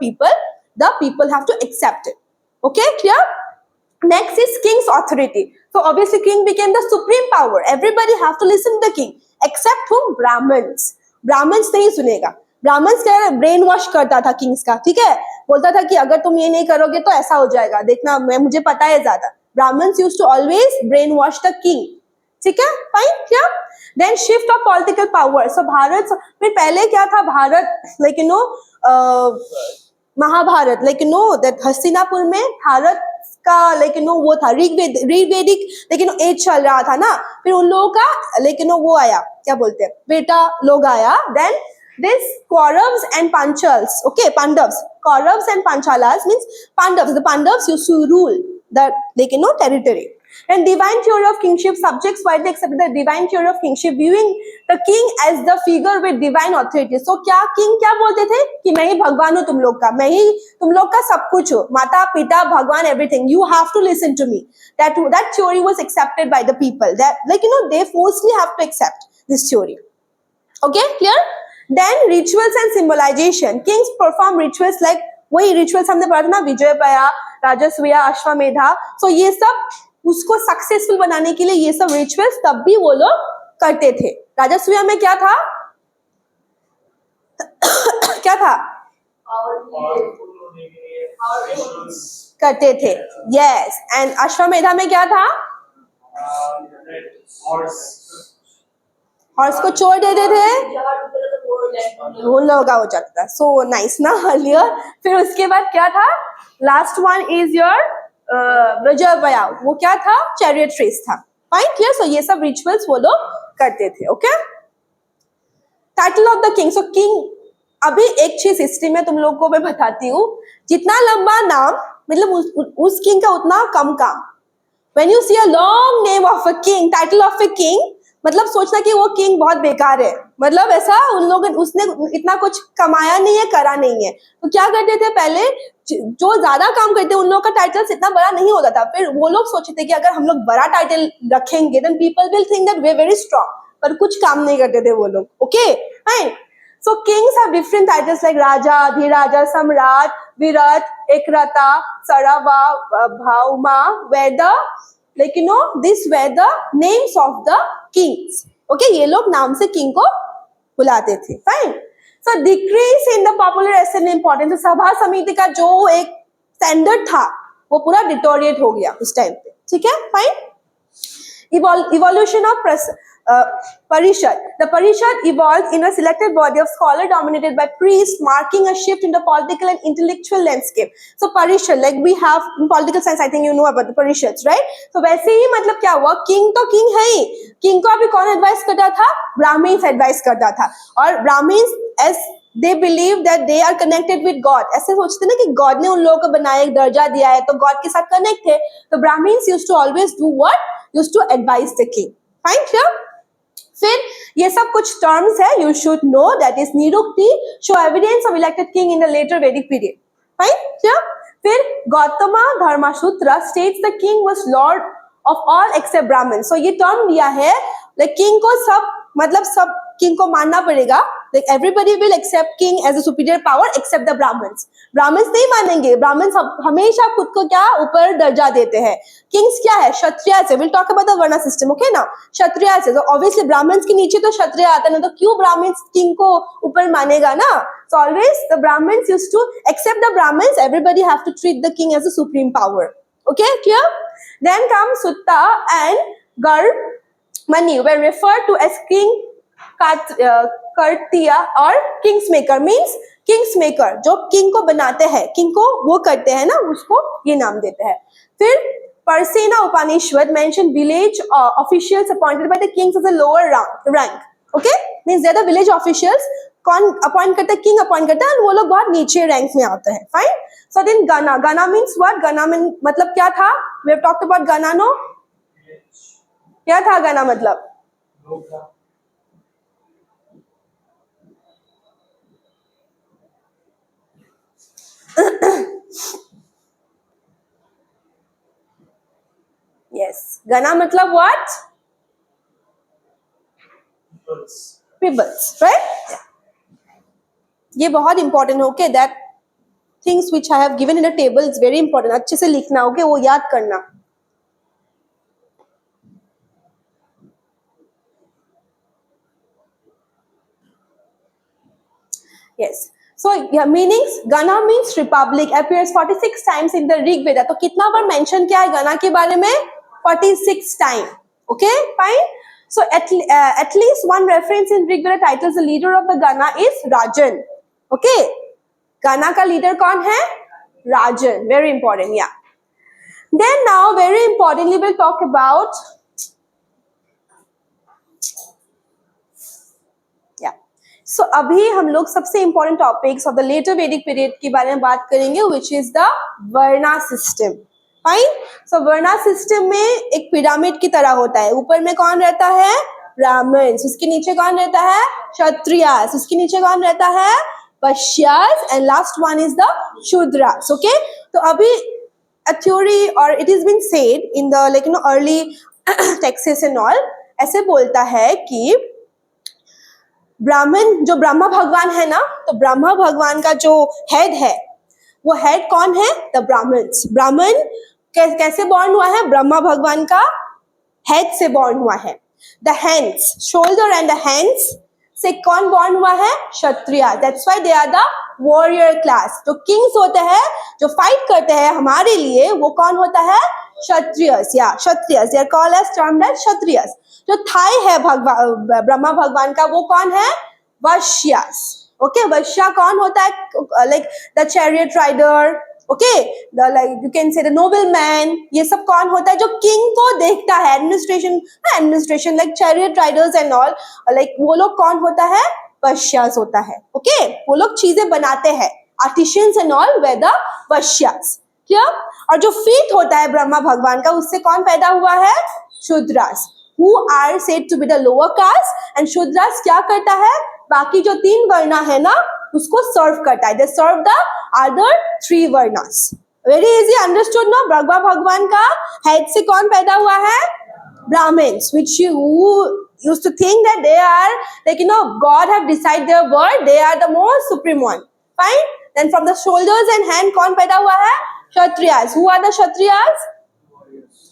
people have to accept it, okay, clear? Next is king's authority. So obviously king became the supreme power, everybody have to listen to the king except whom? Brahmins नहीं सुनेगा। Brahmins क्या brain wash करता था Kings का, ठीक है, बोलता था कि अगर तुम ये नहीं करोगे तो ऐसा हो जाएगा, देखना मुझे पता है ज्यादा। Brahmans used to always brain wash the king, ठीक है, फाइन, क्या? Then shift of political power. So Bharat फिर पहले क्या था, भारत महाभारत दैट हस्तिनापुर में भारत का वो था ऋग्वेदिक एज चल रहा था ना, फिर उन लोगों का वो आया, क्या बोलते हैं, बेटा लोग आया। Then this Kauravas and Panchals, okay, Pandavas, Kauravas and Panchalas means Pandavas. The Pandavas used to rule the territory. And divine theory of kingship, subjects widely accepted the divine theory of kingship, viewing the king as the figure with divine authority. So क्या king क्या बोलते थे कि मैं ही भगवान हूँ तुम लोग का, मैं ही तुम लोग का सब कुछ हूँ, माता पिता भगवान everything. You have to listen to me. That theory was accepted by the people. That they forcefully have to accept this theory. Okay, clear? Then rituals and symbolization. Kings perform rituals like वही rituals हमने पढ़ा था ना, विजयपया, राजसूया, Ashvamedha. So ये सब उसको successful बनाने के लिए ये सब रिचुअल्स तब भी वो लोग करते थे। राजसूया में क्या था क्या था करते थे, यस। एंड अश्वमेधा में क्या था, हॉर्स को छोड़ देते थे, वो लोग हो जाता था। सो नाइस ना अर्लियर। फिर उसके बाद क्या था, लास्ट वन इज योर विजयपया, वो क्या था, चैरियट रेस था, फाइन, क्लियर। सो ये सब रिचुअल्स वो लोग करते थे, okay. Title of the king. So king, अभी एक चीज हिस्ट्री में तुम लोग को मैं बताती हूँ, जितना लंबा नाम मतलब उस किंग का उतना कम काम। When you see a long name of a king, title of a king, मतलब सोचना कि वो किंग बहुत बेकार है, मतलब ऐसा उन लोग उसने इतना कुछ कमाया नहीं है, करा नहीं है। तो क्या करते थे पहले, जो ज्यादा काम करते उन लोग का टाइटल इतना बड़ा नहीं होता था। फिर वो लोग सोचते थे कि अगर हम लोग बड़ा टाइटल रखेंगे then people will think that we are very strong, पर कुछ काम नहीं करते थे वो लोग, okay, fine. So kings have different titles like Raja, Adhiraja, Samrat, Virat, Ekrata, Sarava, Bhauma, were the these were the names of the kings. Okay, ये लोग नाम से king को बुलाते थे, fine. So decrease in the popular assembly importance. तो सभा समिति का जो एक स्टैंडर्ड था वो पूरा डिटोरिएट हो गया उस टाइम पे, ठीक है, fine. Evolution of Parishad. The Parishad evolved in a selected body of scholars dominated by priests, marking a shift in the political and intellectual landscape. So Parishad, like we have in political science, I think you know about the Parishads, right? So वैसे ही मतलब क्या हुआ, king तो king है ही, king को अभी कौन advice करता था, ब्राह्मण्स एडवाइस करता था। और Brahmins as they believe that they are connected with God, ऐसे सोचते ना कि God ने उन लोगों को बनाया, एक दर्जा दिया है, तो God के साथ कनेक्ट थे। तो Brahmins used to always do what? Used to advise the king. Fine, clear? फिर ये सब कुछ टर्म्स है, you should know, that is निरुक्ति, show evidence of elected king in the later Vedic period. Fine, clear? फिर गौतमा धर्मसूत्र states the king was lord of all except Brahmins. So ये term दिया है, like king को सब मतलब सब king को मानना पड़ेगा, like everybody will accept king as a superior power except the Brahmins. Brahmins नहीं मानेंगे, Brahmins हमेशा खुद को क्या ऊपर दर्जा देते हैं। Kings क्या है, क्षत्रिय से, we'll talk about the varna system, okay ना, क्षत्रिय से, तो obviously Brahmins के नीचे तो क्षत्रिय आता है ना, तो क्यों Brahmins king को ऊपर मानेगा ना। So always the Brahmins used to accept the Brahmins, everybody have to treat the king as a supreme power, okay, clear? Then comes Sutta and Garmani were referred to as king Kartiya और किंग्समेकर, means किंग्समेकर जो king को बनाते हैं, king को वो करते हैं ना, उसको ये नाम देते हैं। फिर Parsena Upanishad mentioned village officials appointed by the kings as a lower rank. Okay, means they're the village officials. कौन अपॉइंट करता है? किंग अपॉइंट करता है, और वो लोग बहुत नीचे रैंक में आते हैं. फाइन. सो देन गना, गना मीन्स व्हाट? गना मतलब क्या था? वी हैव टॉक्ड अबाउट गना. नो, क्या था गना मतलब? यस, गना मतलब व्हाट? Peoples, right? ये बहुत इंपॉर्टेंट है. Okay, that things which I have given in the table is very important. अच्छे से लिखना. ओके, वो याद करना. Yes. So yeah, meanings, Gana means republic, appears 46 times in the Rig Veda. तो कितना बार mention किया है गना के बारे में? 46 time. Okay, fine. So at least one reference in Rig Veda titles the leader of the Gana is Rajan. Okay, Gana का leader कौन है? Rajan. Very important. Yeah. Then now very importantly we'll talk about So अभी हम लोग सबसे important topics of the later वैदिक period के बारे में बात करेंगे, which is the varna system. Fine. So varna system में एक पिरामिड की तरह होता है. ऊपर में कौन रहता है? ब्राह्मण्स. उसके नीचे कौन रहता है? क्षत्रियास. उसके नीचे कौन रहता है? Vaishyas. And last one is the Shudras. Okay, तो अभी a theory or it has been said in the early texts and all, ऐसे बोलता है कि ब्राह्मण जो ब्रह्मा भगवान है ना, तो ब्रह्मा भगवान का जो हेड है, वो हेड कौन है? द ब्राह्मण्स. ब्राह्मण कैसे बॉर्न हुआ है? ब्रह्मा भगवान का हेड से बॉर्न हुआ है. The hands, shoulder and the hands से कौन बॉर्न हुआ है? Kshatriya. That's why they are the warrior class. जो किंग्स होते हैं, जो फाइट करते हैं हमारे लिए, वो कौन होता है? क्षत्रियस. या Kshatriyas, they are called as termed as Kshatriyas. जो थाई है ब्रह्मा भगवान का, वो कौन है? वैश्यास. ओके, वैश्या कौन होता है? Like the chariot rider. Okay, the like you can say the noble man. ये सब कौन होता है? जो किंग को देखता है. Administration like chariot Riders and all, like वो लोग कौन होता है? वैश्यास होता है. ओके, वो लोग चीजें बनाते हैं, आर्टिशियंस एंड ऑल वे द वैश्यास. क्लियर? और जो फीट होता है ब्रह्मा भगवान का, उससे कौन पैदा हुआ है? Shudras, who are said to be the lower caste. and Shudras क्या करता है? बाकी जो 3 वर्णा है ना, उसको सर्व करता है. they serve the other 3 varnas. very easy understood ना? ब्रह्मा भगवान का हेड से कौन पैदा हुआ है? Brahmins, which who used to think that they are like God have decided their word, they are the most supreme one. Fine. Then from the shoulders and hand कौन पैदा हुआ है? Kshatriyas. who are the Kshatriyas?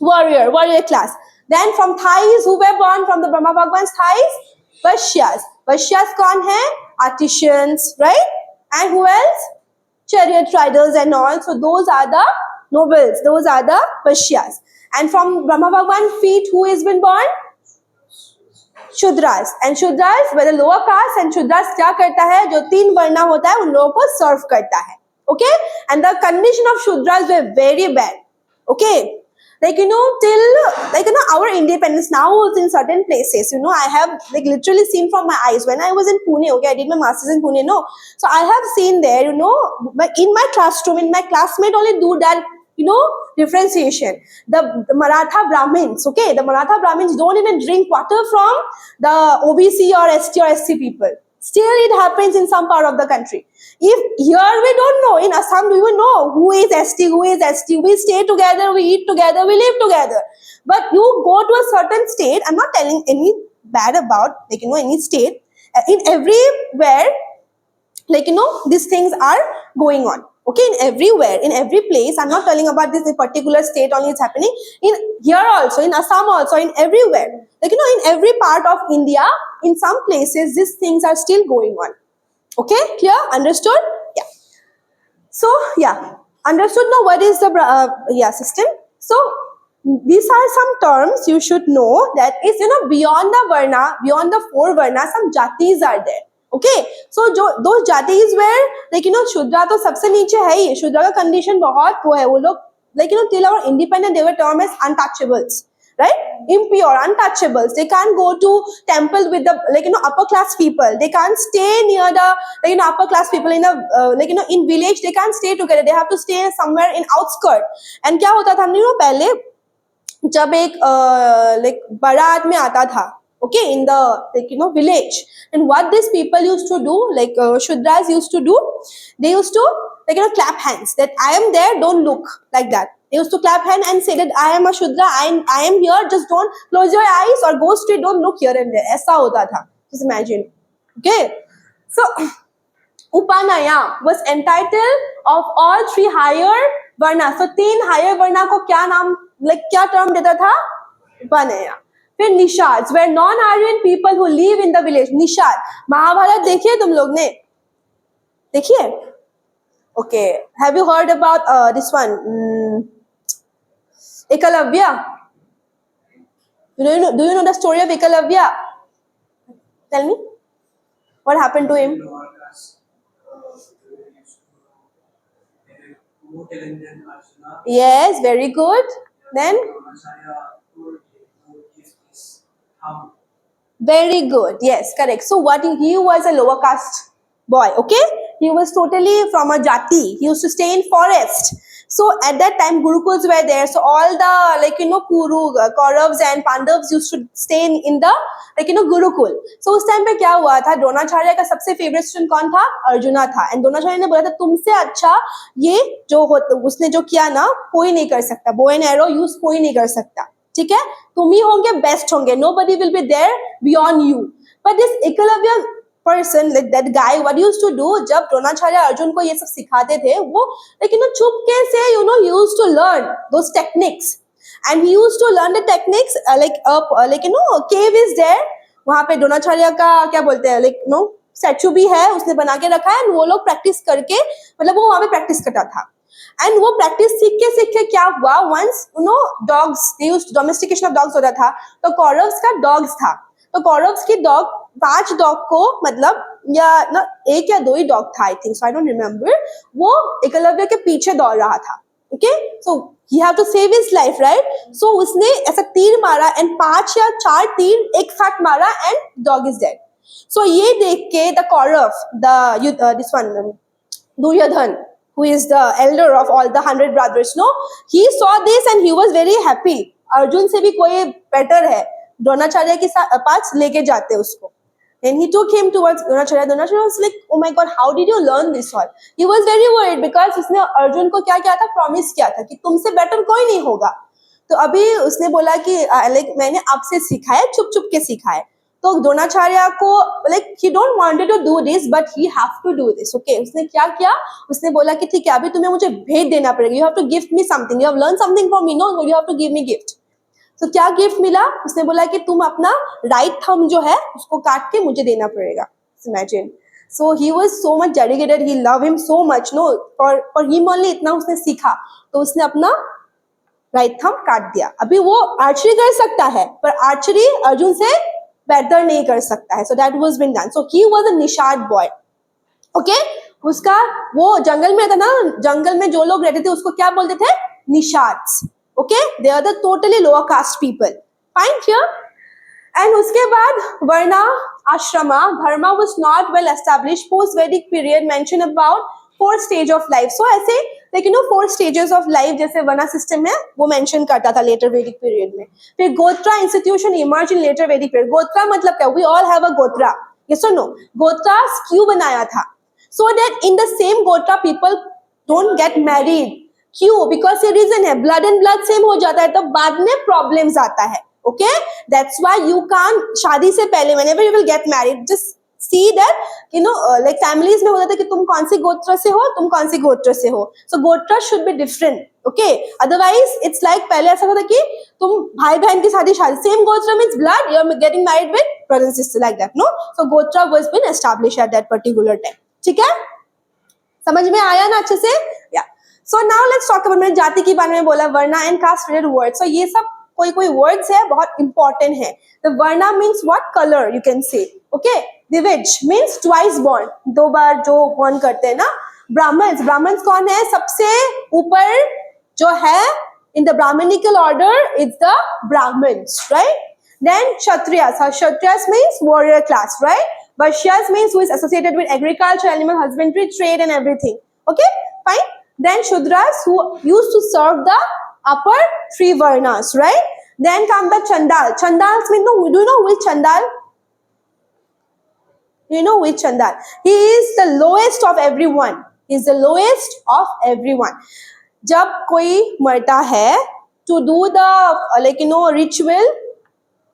Warrior class. Then from thighs, who were born from the Brahma Bhagwan's thighs? Vaishyas. Vaishyas कौन है? Artisans, right? And who else? Chariot riders and all. So those are the nobles. Those are the Vaishyas. And from Brahma Bhagwan's feet, who has been born? Shudras. And Shudras were the lower caste. And Shudras क्या करता है? जो 3 वर्णा होता है, उन लोगों को सर्व करता है. Okay? And the condition of Shudras were very bad. Okay? till our independence now in certain places, I have literally seen from my eyes when I was in Pune. Okay, I did my masters in Pune. No, so I have seen there, but in my classroom, in my classmate only do that, differentiation. The Maratha Brahmins, okay, the Maratha Brahmins don't even drink water from the OBC or ST or SC people. Still, it happens in some part of the country. If here we don't know, in Assam we will know who is ST, who is ST. We stay together, we eat together, we live together. But you go to a certain state, I'm not telling any bad about, any state. In everywhere, these things are going on. Okay, in everywhere, in every place. I'm not telling about this particular state only it's happening. In here also, in Assam also, in everywhere. In every part of India, in some places, these things are still going on. Okay, clear? Understood? Yeah. So, yeah. Understood now what is the system? So, these are some terms you should know that is, beyond the Varna, beyond the 4 Varna, some Jatis are there. Okay, so those जातिज where Shudra तो सबसे नीचे है ही, Shudra का condition बहुत वो है, वो लोग till our independence, they were termed as untouchables, right? Impure, untouchables. They can't go to temple with the upper class people. They can't stay near the upper class people in the in village. They can't stay together. They have to stay somewhere in outskirt. And क्या होता था पहले जब एक बारात में आता था, okay, in the village, and what these people used to do, Shudras used to do, they used to clap hands that I am there, don't look, like that. They used to clap hand and say that I am a Shudra, I am here, just don't close your eyes or go straight, don't look here and there. ऐसा होता था, just imagine. Okay, so Upanaya was entitled of all three higher varna. So तीन higher varna को क्या नाम, क्या term देता था? Upanaya. फिर निषाद्स were non-Aryan people who live in the village. Nishad, Mahabharat देखिए तुम लोग ने? देखिए? Okay. Have you heard about this one? Ekalavya. Do you know the story of Ekalavya? Tell me. What happened to him? Yes, very good. Then? Very good. Yes, correct. So he was a lower caste boy, okay? He was totally from a jati. He used to stay in forest. So at that time, Gurukuls were there. So all the, Kuru, Kauravas and Pandavas used to stay in the, Gurukul. So उस time पे क्या हुआ था? द्रोणाचार्य का सबसे favorite student कौन था? अर्जुना था. And द्रोणाचार्य ने बोला था तुमसे अच्छा ये जो उसने जो किया ना, कोई नहीं कर सकता. Bow and arrow use कोई नहीं कर सकता. ठीक है? तुम ही होंगे, बेस्ट होंगे. Nobody will be there beyond you. But this Ekalavya person, like that guy, what he used to do, जब द्रोणाचार्य अर्जुन को ये सब सिखाते थे, वो चुपके से he used to learn those techniques, and he used to learn the techniques cave is there, वहाँ पे द्रोणाचार्य का क्या बोलते हैं स्टैचू भी है, उसने बना के रखा है, वो लोग प्रैक्टिस करके मतलब वो वहाँ पे प्रैक्टिस करता था. एंड वो प्रैक्टिस सीख के क्या हुआ, once dogs, they used domestication of dogs होता था, तो कौरव्स का डॉग्स था, तो कौरव्स की डॉग 5 डॉग को मतलब या ना 1 या 2 ही डॉग था, I think so, I don't remember, वो एकलव्य के पीछे दौड़ रहा था. Okay, so he have to save his life, right? So उसने ऐसा तीर मारा एंड 5 या 4 तीर एक साथ मारा and dog is dead. So ये देख के the Kaurava, this one Duryodhana, who is the elder of all the 100 brothers, he saw this and he was very happy. Arjun से भी कोई बेटर है, द्रोणाचार्य के पास लेके जाते उसको. And he took him towards Dronacharya. Dronacharya was like, oh my god, how did you learn this all? He was very worried because उसने अर्जुन को क्या किया था, प्रॉमिस किया था कि तुमसे बेटर कोई नहीं होगा. तो अभी उसने बोला कि मैंने आपसे सीखा है, छुप छुप के सीखा है. तो द्रोणाचार्य को he don't wanted to do this but he have to do this. Okay, उसने क्या किया, उसने बोला कि ठीक है अभी तुम्हें मुझे भेंट देना पड़ेगा, you have to give me something, you have learned something from me, no, you have to give me gift. तो क्या गिफ्ट मिला, उसने बोला कि तुम अपना राइट थंब जो है उसको काट के मुझे देना पड़ेगा. Imagine. So he was so much dedicated, he loved him so much, for him only इतना उसने सीखा, तो उसने अपना राइट थंब काट दिया. अभी वो आर्चरी कर सकता है पर आर्चरी अर्जुन से बेहतर नहीं कर सकता है. So that was been done. So he was a Nishad boy. Okay, उसका वो जंगल में था ना, जंगल में जो लोग रहते थे उसको क्या बोलते थे, Nishads. Okay, they are the totally lower caste people. Fine here. And उसके बाद varna ashrama dharma was not well established. Post Vedic period mention about 4 stage of life. So ऐसे 4 स्टेजेस ऑफ लाइफ जैसे वर्णा सिस्टम है वो मेंशन करता था लेटर वैदिक पीरियड में. फिर गोत्रा इंस्टीट्यूशन इमर्ज इन लेटर वैदिक पीरियड. गोत्रा मतलब क्या, वी ऑल हैव अ गोत्रा, यस और नो? गोत्रा क्यों बनाया था, so that in the same गोत्रा पीपल डोंट गेट मैरिड. क्यों? बिकॉज ये रीजन है, ब्लड एंड ब्लड सेम हो जाता है तो बाद में प्रॉब्लम्स आता है. Okay, that's why you can शादी से पहले whenever you will get married just see that families में होता था कि तुम कौन सी गोत्र से हो, तुम कौन सी गोत्र से हो. So गोत्र should be different. Okay, otherwise it's like पहले ऐसा होता कि तुम भाई बहन की शादी same गोत्र means blood, you are getting married with brother and sister, like that, no? So गोत्र was been established at that particular time. ठीक है, समझ में आया ना अच्छे से? Yeah. So now let's talk about, मैंने जाति के बारे में बोला, varna and caste related words. So ये सब कोई वर्ड्स है बहुत इंपॉर्टेंट है. The वर्णा means what? Color, you can say. Okay, Divij means twice born, 2 बार जो born करते हैं ना. ब्राह्मण्स कौन है, सबसे ऊपर जो है in the Brahminical order, it's the Brahmins, right? Then Kshatriyas. Kshatriyas means warrior class, right? Vaishyas means who is associated with agriculture, animal husbandry, trade and everything. Okay, fine. Then Shudras who used to serve the upper three varnas, right? Then come the Chandal. Chandals mean, do you know which Chandal? You know which Chandal? He is the lowest of everyone. He is the lowest of everyone. जब कोई मरता है, to do the ritual,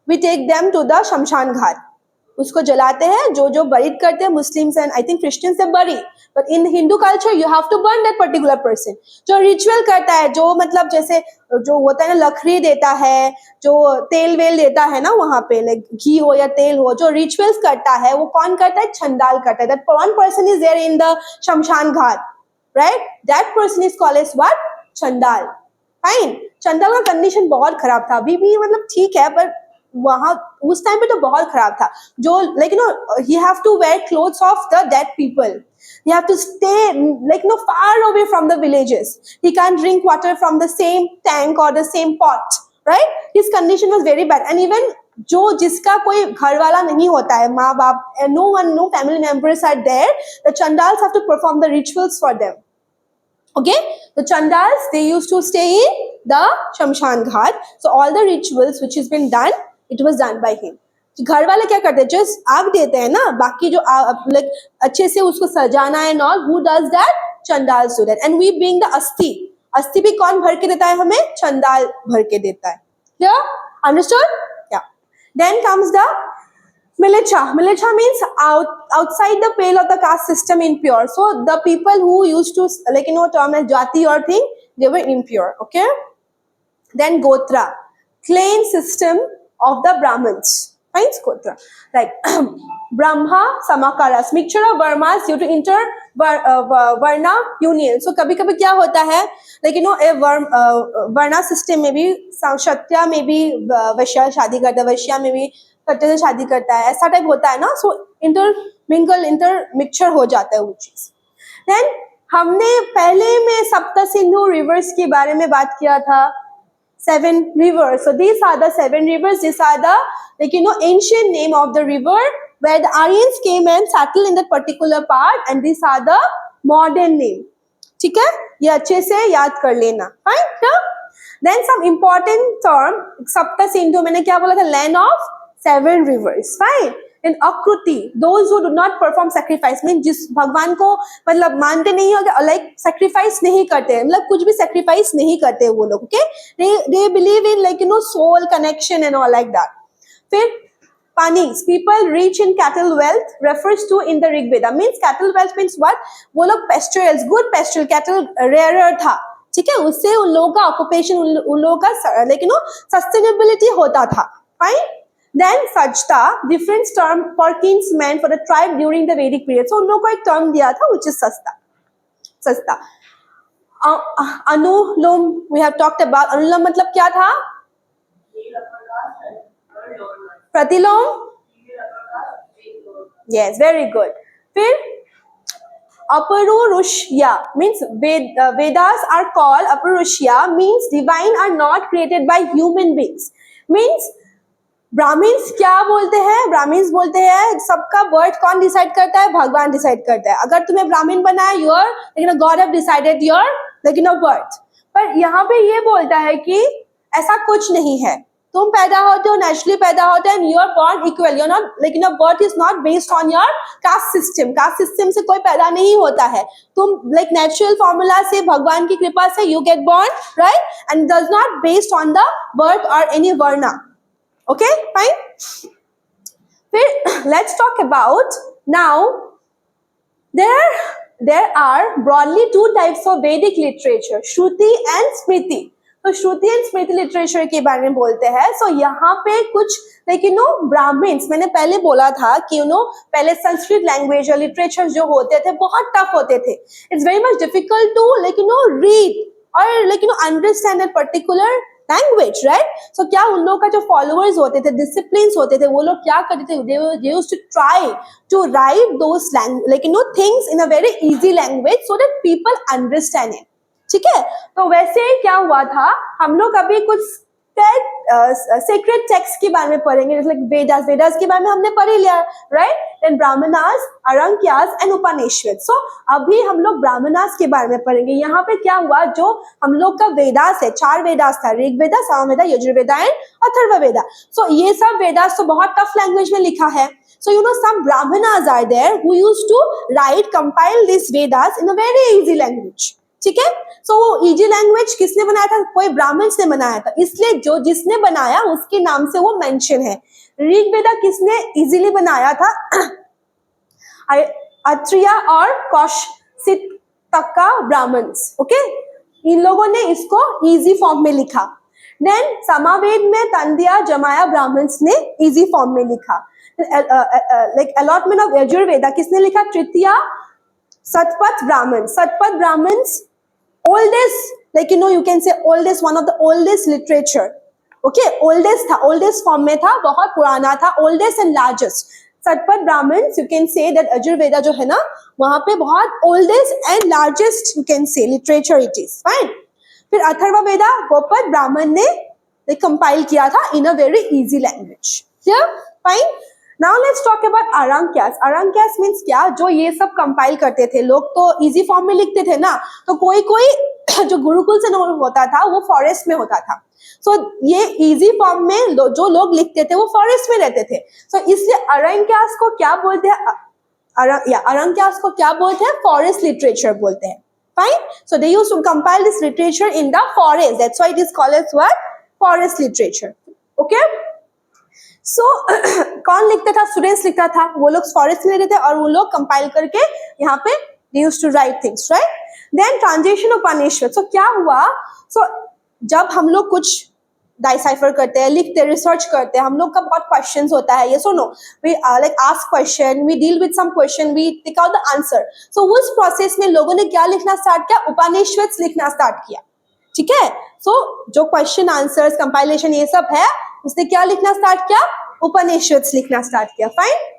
we take them to the शमशान घाट. उसको जलाते हैं. जो buried करते हैं Muslims and I think Christians they bury. But in Hindu culture you have to burn that particular person. जो ritual करता है, जो मतलब जैसे जो होता है ना, लकड़ी देता है, जो तेल वेल देता है ना वहाँ पे, like घी हो या तेल हो, जो rituals करता है वो कौन करता है? चंडाल करता है. That one person is there in the शमशान घाट, right? That person is called as what? चंडाल. Fine. चंडाल का कंडीशन बहुत खराब था. अभी भी मतलब ठीक है, पर वहां उस टाइम पे तो बहुत खराब था. जो he have to wear clothes of the dead people. He have to stay far away from the villages. He can't drink water from the same tank or the same pot, right? His condition was very bad. And even जिसका कोई घर वाला नहीं होता है, माँ बाप, no family members are there, the Chandals have to perform the rituals for them. Okay, the Chandals, they used to stay in the Shamshan Ghat. So all the rituals which has been done, it was done by him. घर वाले क्या करते हैं? Just आग देते हैं ना, बाकी जो अच्छे से उसको सजाना है और who does that? Chandals do that. And we being the अस्थि भी कौन भर के देता है हमें? चंडाल भर के देता है. Clear? Understood? Yeah. Then comes the militia. Militia means outside the pale of the caste system, impure. So the people who used to term as jati or thing, they were impure. Okay. Then Gotra, clan system of the Brahmins. Fine, Gotra. Like Brahma Samakaras, mixture of Varmas due to inter Varna union. So कभी कभी क्या होता है, Varna system में भी क्षत्रिय में भी वैश्य शादी करता है, वैश्य में भी क्षत्रिय से शादी करता है, ऐसा टाइप होता है ना. सो इंटरमिक्सचर हो जाता है वो चीज. देन हमने पहले में सप्त सिंधु रिवर्स के बारे में बात किया था. 7 rivers. So these are the 7 rivers. These are the ancient name of the river where the Aryans came and settled in that particular part, and these are the modern name. ठीक है, ये अच्छे से याद कर लेना. Fine, yeah? Then some important term. सप्त सिंधु मैंने क्या बोला था? Land of 7 rivers. Fine. In Akruti, those who do not perform sacrifice, mean जिस भगवान को मतलब मानते नहीं हो, like sacrifice नहीं करते, मतलब कुछ भी sacrifice नहीं करते वो लोग. Okay, they believe in soul connection and all like that. फिर Panis, people rich in cattle wealth, refers to in the Rig Veda. Means cattle wealth means what? वो लोग pastorals, good pastoral cattle rarer था. ठीक है, उससे उन लोगों का occupation, उन लोगों का sustainability होता था. Fine. Then Sajta, different term for kinsmen for the tribe during the Vedic period. So उन लोगों को एक term दिया था which is सस्ता. अनुलोम we have talked about. अनुलोम मतलब क्या था? प्रतिलोम. Yes, very good. फिर Aparurushya means Vedas are called Aparurushya, means divine are not created by human beings. Means Brahmins क्या बोलते हैं? ब्राह्मण्स बोलते हैं सबका बर्थ कौन डिसाइड करता है? भगवान डिसाइड करता है. अगर तुम्हें ब्राह्मण बनाया, your God have decided your birth. पर यहाँ पे ये बोलता है कि ऐसा कुछ नहीं है. तुम पैदा होते हो, नेचुरली पैदा होते हैं, you are born equal. You not birth is not based on your caste system. Caste system से कोई पैदा नहीं होता है. तुम नेचुरल फॉर्मूला से, भगवान की कृपा से you get born, right, and does not based on the birth और any varna. Okay, fine. Let's talk about now. There are broadly 2 types of Vedic literature, Shruti and Smriti. तो श्रुति एंड स्मृति लिटरेचर के बारे में बोलते हैं. सो यहाँ पे कुछ ब्राह्मण्स, मैंने पहले बोला था कि पहले संस्कृत लैंग्वेज और लिटरेचर जो होते थे बहुत टफ होते थे. It's very much difficult to read और understand that particular language, right. सो क्या उन लोगों का जो फॉलोअर्स होते थे, डिसिप्लिन्स होते थे, वो लोग क्या करते थे? they used to try to write those things in a very easy language so that people understand it. ठीक है। तो वैसे ही क्या हुआ था, हम लोग अभी कुछ सेक्रेट टेक्स्ट के बारे में पढ़ेंगे, जैसे वेदास, वेदास के बारे में हमने पढ़ ही लिया, राइट। देन ब्राह्मणास, अरंक्यास एंड उपनिषद। सो अभी हम लोग ब्राह्मणास के बारे में पढ़ेंगे। यहाँ पे क्या हुआ, जो हम लोग का वेदास है, 4 वेदास था, ऋग्वेदा, सामवेदा, यजुर्वेदा एंड अथर्ववेदा। सो ये सब वेदास तो बहुत टफ लैंग्वेज में लिखा है। So you know some brahmanas are there who used to write, compile these Vedas in a very easy language. ठीक है। सो वो इजी लैंग्वेज किसने बनाया था, कोई ब्राह्मण्स ने बनाया था, इसलिए जो जिसने बनाया उसके नाम से वो मेंशन है। ऋग्वेदा किसने इजीली बनाया था, अत्रिया और कौशिक तक का ब्राह्मण्स, ओके, इन लोगों ने इसको इजी फॉर्म में लिखा। देन सामवेद में तंदिया जमाया ब्राह्मण्स ने इजी फॉर्म में लिखा। लाइक अलॉटमेंट ऑफ यजुर्वेदा किसने लिखा, तृतीया Shatapatha Brahmana, Shatapatha Brahmanas oldest, like you can say oldest, one of the oldest literature, okay, oldest था, oldest form में था, बहुत पुराना था, oldest and largest. Shatapatha Brahmanas, you can say that Yajurveda जो है ना, वहां पे बहुत oldest and largest, you can say literature it is, fine. फिर अथर्ववेदा गोपद ब्राह्मण ने कंपाइल किया था in a very easy language, clear, fine. Now let's talk about Aranyakas. Aranyakas means क्या, जो ये सब कंपाइल करते थे लोग, तो इजी फॉर्म में लिखते थे ना, तो कोई कोई जो गुरुकुल से होता था वो फॉरेस्ट में होता था। सो ये इजी फॉर्म में जो लोग लिखते थे वो फॉरेस्ट में रहते थे। सो इसलिए अरंक्यास को क्या बोलते हैं, अरंक्यास को क्या बोलते हैं, फॉरेस्ट लिटरेचर बोलते हैं, fine. So they used to compile this literature in the forest, that's why it is called as what, forest literature, okay. So कौन लिखता था, स्टूडेंट्स लिखता था, वो लोग फॉरेस्ट में रहते थे और वो लोग कंपाइल करके यहाँ पे they used to write things, right. Then translation Upanishad. So क्या हुआ, सो जब हम लोग कुछ डाइसाइफर करते हैं, लिखते हैं, रिसर्च करते हैं, हम लोग का बहुत क्वेश्चंस होता है, यस और no, we like ask question, we deal with some question, we take out the answer. So उस प्रोसेस में लोगों ने क्या लिखना स्टार्ट किया, उपनिषद लिखना स्टार्ट किया, ठीक है। सो जो क्वेश्चन आंसर्स कंपाइलेशन ये सब है, उसने क्या लिखना स्टार्ट किया, उपनिषद लिखना स्टार्ट किया, फाइन।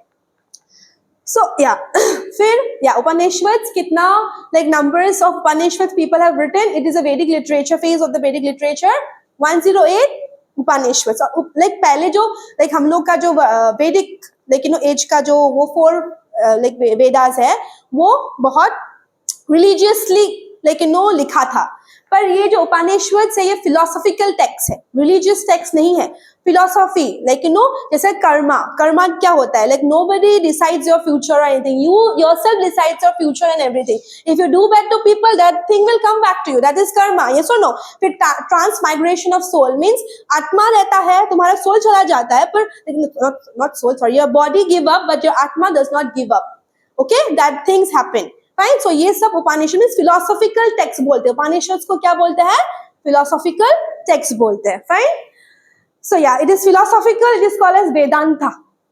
सो या फिर या उपनिषद कितना, like numbers of Upanishad people have written, it is a Vedic literature phase of the Vedic literature, 108 Upanishad. Like पहले जो लाइक हम लोग का जो वैदिक लाइक एज का जो वो 4 लाइक वेदास है, वो बहुत रिलीजियसली लाइक लिखा था, पर ये जो उपनिषद है ये फिलोसॉफिकल टेक्स्ट है, रिलीजियस टेक्स्ट नहीं है, फिलोसॉफी, लाइक जैसे कर्मा, कर्मा क्या होता है, like nobody decides your future और anything, you yourself decides your future and everything. If you do bad to people, that thing will come back to you, that is karma, yes और no. फिर transmigration of soul means आत्मा रहता है, तुम्हारा soul चला जाता है, पर not soul, sorry, your body give up but your आत्मा does not give up, okay, that things happen, fine. So ये सब उपनिषद में फिलोसॉफिकल टेक्स्ट बोलते हैं, उपनिषद को क्या बोलते हैं, फिलोसॉफिकल टेक्स्ट बोलते हैं, fine. So yeah it is philosophical, it is called as Vedanta,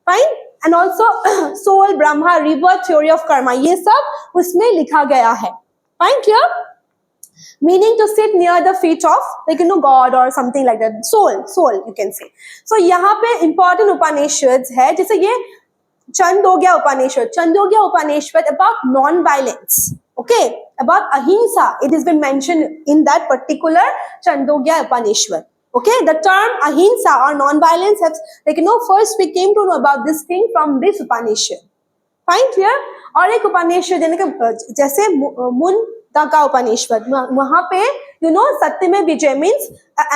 fine. And also soul, Brahma, river, theory of karma, ये सब उसमें लिखा गया है, fine, clear. Meaning to sit near the feet of like god और something like that, soul you can say. So यहाँ पे important उपनिषद है, जैसे ये छंदोग्या उपनिषद, छंदोग्या उपनिषद about non-violence, okay, about ahimsa, it has been mentioned in that particular Chandogya Upanishad, okay. The term ahimsa or non-violence has like first we came to know about this thing from this Upanishad, fine, clear. और एक उपनिषद जैसे मुंडका उपनिषद, वहां पे सत्य में विजय means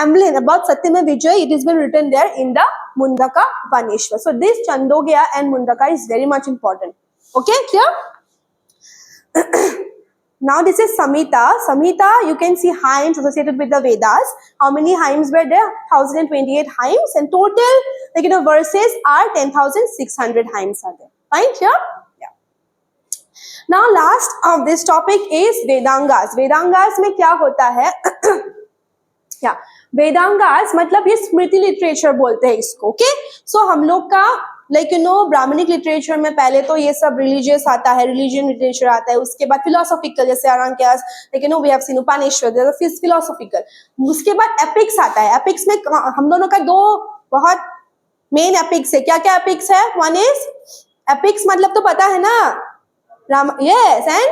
emblem about सत्य में विजय, it is been written there in the Mundaka Upanishad. So this Chandogya and Mundaka is very much important. Okay, clear? Now this is Samhita. Samhita, you can see hymns associated with the Vedas. How many hymns were there? 1028 hymns, and total verses are 10,600 hymns are there. Fine, clear? Yeah. Now last of this topic is Vedangas. Vedangas में क्या होता है? क्या वेदांगास मतलब ये स्मृति literature बोलते हैं इसको. ओके, सो हम लोग का ब्राह्मणिक लिटरेचर में पहले तो ये सब रिलीजियस आता है, रिलीजियन लिटरेचर आता है, उसके बाद फिलोसॉफिकल जैसे Aranyakas, we have seen Upanishad, philosophical. उसके बाद एपिक्स आता है. एपिक्स में हम दोनों का दो बहुत मेन एपिक्स है. क्या क्या एपिक्स है? वन इज एपिक्स मतलब तो पता है ना, यस, एंड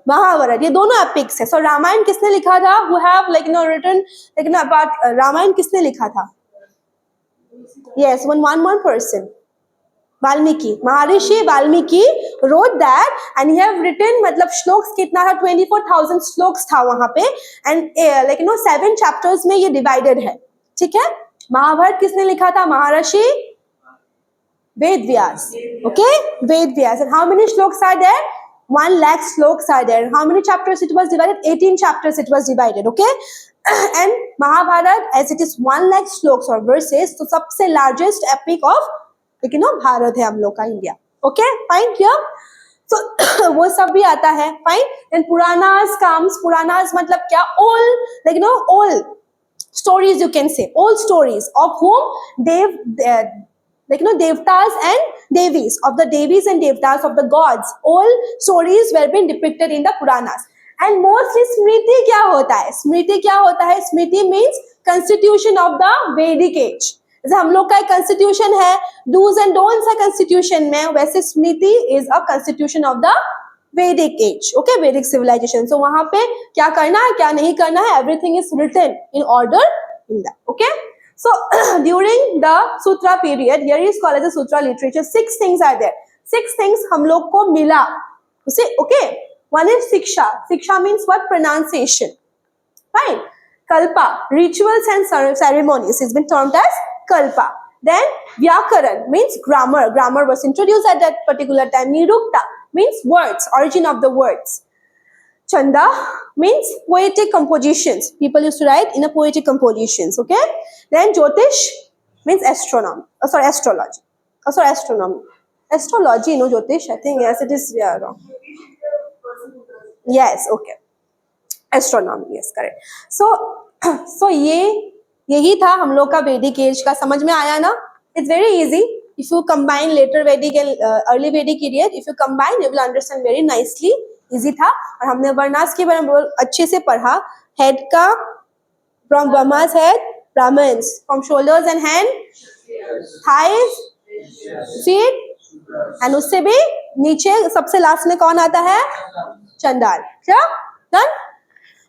महाभारत, ये दोनों एपिक्स है. सो रामायण किसने लिखा था? Who have like written like about Ramayan किसने लिखा था? Yes, one person. Valmiki, Maharshi Valmiki wrote that and he have written, मतलब श्लोक्स कितना था? 24,000 श्लोक्स था वहां पे and like 7 chapters में ये divided है. ठीक है. महाभारत किसने लिखा था? महर्षि Ved Vyas. Okay, Ved Vyas. And how many shloks are there? 1 lakh shloks are there. How many chapters it was divided? 18 chapters it was divided. Okay. And Mahabharat, as it is 1 lakh shloks or verses, तो सबसे largest epic of लेकिन भारत है हम लोग का, India. Okay fine clear. So वो सब भी आता है. फाइन. Then Puranas comes. पुराणास मतलब क्या? Old old stories, you can say old stories of whom devtas and devis, of the devis and devtas of the gods. All stories were being depicted in the Puranas. And mostly smriti क्या होता है? स्मृति क्या होता है? स्मृति means constitution of the Vedic age. जैसे हम लोग का एक constitution है, do's and don'ts है constitution में, वैसे स्मृति is a constitution of the Vedic age. Okay, Vedic civilization. So वहां पे क्या करना है, क्या नहीं करना है, everything is written in order in that. Okay. So during the Sutra period, here is called as the Sutra literature. 6 things are there. 6 things हम लोग को मिला. Okay. One is Siksha. Siksha means what? Pronunciation. Fine. Kalpa, rituals and ceremonies, has been termed as Kalpa. Then Vyakaran means grammar. Grammar was introduced at that particular time. Nirukta means words, origin of the words. Chanda means poetic compositions. People used to write in a poetic compositions. Okay. Then Jyotish means astronomy. Astrology. Astronomy. Astrology, no Jyotish. I think yes, it is wrong. Yes, okay. Astronomy, yes, correct. So यही था हम लोग का वैदिक as का. समझ में आया ना? It's very easy. If you combine later Vedic and early Vedic period, if you combine, you will understand very nicely. Easy था. और हमने वर्णास के बारे में अच्छे से पढ़ा. Head का from Brahma's head, Brahmins. From shoulders and hand, thighs, feet, and उससे भी नीचे सबसे लास्ट में कौन आता है? चंडाल. क्या? Done?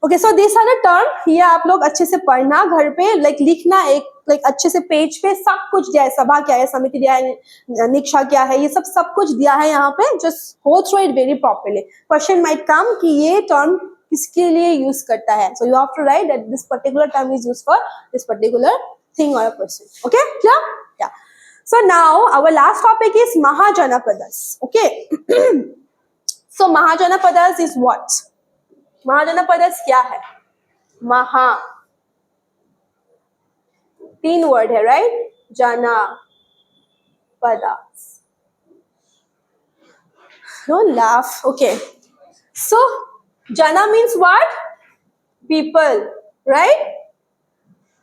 Okay, so these are the terms. ये आप लोग अच्छे से पढ़ना घर पे, like लिखना एक अच्छे से पेज पे. सब कुछ दिया है. सभा क्या है, समिति दिया है, निक्षा क्या है, ये सब कुछ दिया है यहाँ पे. Just go through it very properly. Question might come कि ये term किसके लिए यूज करता है. So you have to write that this particular term is used for this particular thing or a person. Okay, clear? Yeah. So now our last topic is Mahajanapadas. Okay. So Mahajanapadas is what? Mahajanapadas क्या है? महा 3 word है, right? Jana Padas. Don't laugh. Okay. So Jana means what? People, right?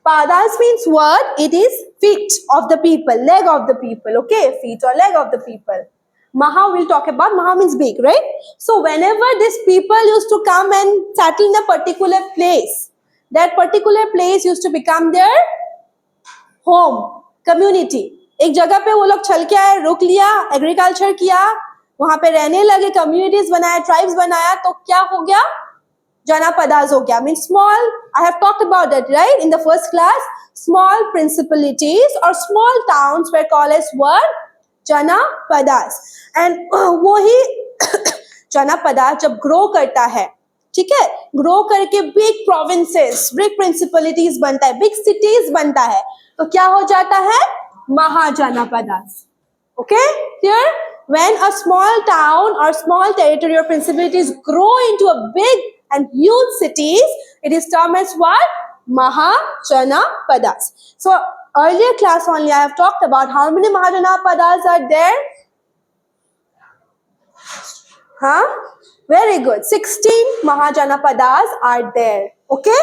Padas means what? It is feet of the people, leg of the people. Okay, feet or leg of the people. Maha we'll talk about. Maha means big, right? So whenever these people used to come and settle in a particular place, that particular place used to become their home, community. एक जगह पे वो लोग चल के आए, रुक लिया, एग्रीकल्चर किया, वहां पे रहने लगे, कम्युनिटीज बनाया, ट्राइब्स बनाया, तो क्या हो गया? Janapadas हो गया. Means small, I have talked about that, right? In the first class, small principalities or small towns were called as what? Janapadas. And वो ही Janapada जब grow करता है, ठीक है, grow करके big provinces, big principalities बनता है, big cities बनता है, तो क्या हो जाता है? Mahajanapadas. Okay, here when a small town or small territory or principalities grow into a big and huge cities, it is termed as what? Mahajanapadas. So earlier class only I have talked about how many Mahajanapadas are there. Very good. 16 Mahajanapadas are there. Okay,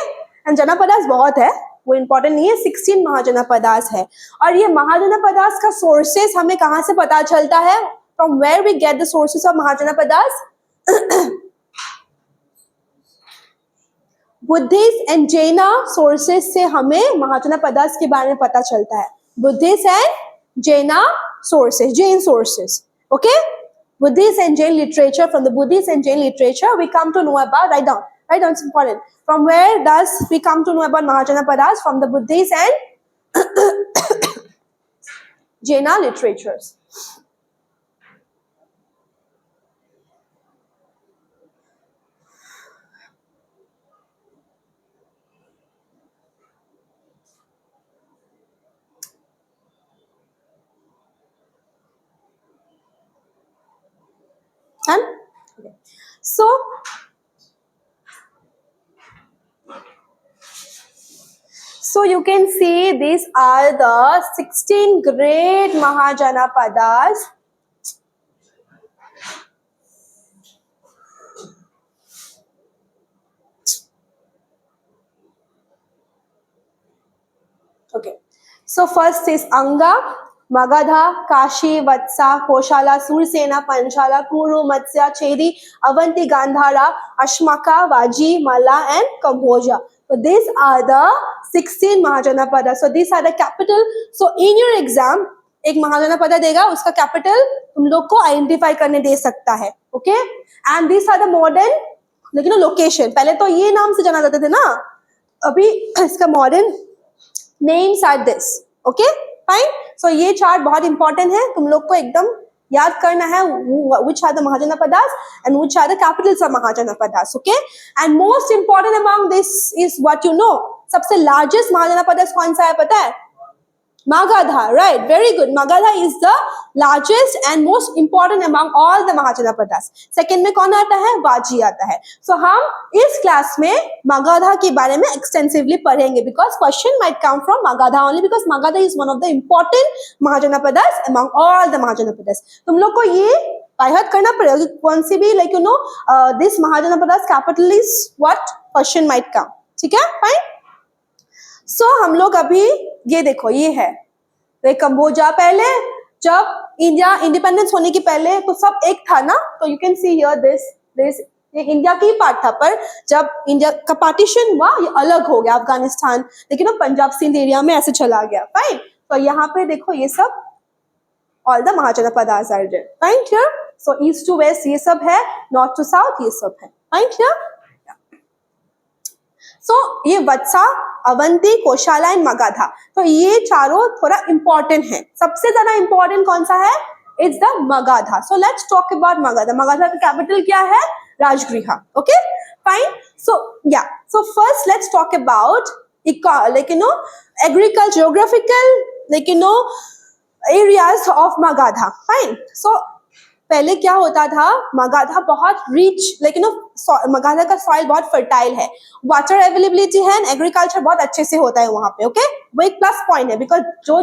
and Janapadas बहुत है, वो important नहीं है. 16 Mahajanapadas है. और ये Mahajanapadas का sources हमें कहाँ से पता चलता है? From where we get the sources of Mahajanapadas? Buddhist and Jaina sources से हमें Mahajanapadas के बारे में पता चलता है. Buddhist and Jaina sources, Jain sources. Okay? Buddhist and Jain literature. From the Buddhist and Jain literature, we come to know about, write down, it's important. From where does we come to know about Mahajanapadas? From the Buddhist and Jaina literatures. And okay. So you can see these are the 16 great Mahajanapadas. Okay. So first is Anga, Magadha, Kashi, Vatsa, Koshala, Sursena, Panchala, Kuru, Matsya, Chedi, Avanti, Gandhara, Ashmaka, Vaji, Malla and Kamboja. So these are the 16 Mahajanapadas. So these are the capital. So in your exam, एक महाजनपद देगा, उसका capital तुम लोग को identify करने दे सकता है. Okay, and this are the modern, लेकिन लोकेशन पहले तो ये नाम से जाना जाते थे ना, अभी इसका modern names are this. Okay fine. So ये चार्ट बहुत इंपॉर्टेंट है, तुम लोग को एकदम याद करना है which are the Mahajanapadas and which are the capitals of Mahajanapadas. Okay, and most important among this is what you know. सबसे largest Mahajanapadas कौन सा है पता है? Magadha, right? Very good. Magadha is the largest and most important among all the Mahajanapadas. Second में कौन आता है? Vaji आता है. So हम इस क्लास में Magadha के बारे में extensively पढ़ेंगे because question might come from Magadha only because Magadha is one of the important Mahajanapadas among all the Mahajanapadas. तुम लोग को ये बायहत करना पड़ेगा कि कौन सी भी this Mahajanapadas capital is what question might come. ठीक है? Fine. So हम लोग अभी ये देखो, ये है कंबोजा. पहले जब इंडिया इंडिपेंडेंस होने के पहले तो सब एक था ना, तो you can see here this ये इंडिया की पार्ट था, पर जब इंडिया का पार्टीशन हुआ ये अलग हो गया अफगानिस्तान, लेकिन पंजाब सिंध एरिया में ऐसे चला गया. फाइन. तो यहाँ पे देखो ये सब all the Mahajanapadas are there. Fine here. So east to west ये सब है, नॉर्थ टू साउथ ये सब है. Fine here. सो ये वत्सा, अवंती, कोशाला एंड मगधा, तो ये चारों थोड़ा इंपॉर्टेंट है. सबसे ज्यादा इंपॉर्टेंट कौन सा है? It's the Magadha. So let's talk about Magadha. Magadha का कैपिटल क्या है? Rajagriha. Okay fine. So yeah, so first let's talk about agriculture, geographical areas of Magadha. Fine. So पहले क्या होता था, मगधा बहुत रिच, मगधा का सॉइल बहुत फर्टाइल है, वाटर अवेलेबिलिटी है, एग्रीकल्चर बहुत अच्छे से होता है वहां पे. ओके, वो एक प्लस पॉइंट है बिकॉज जो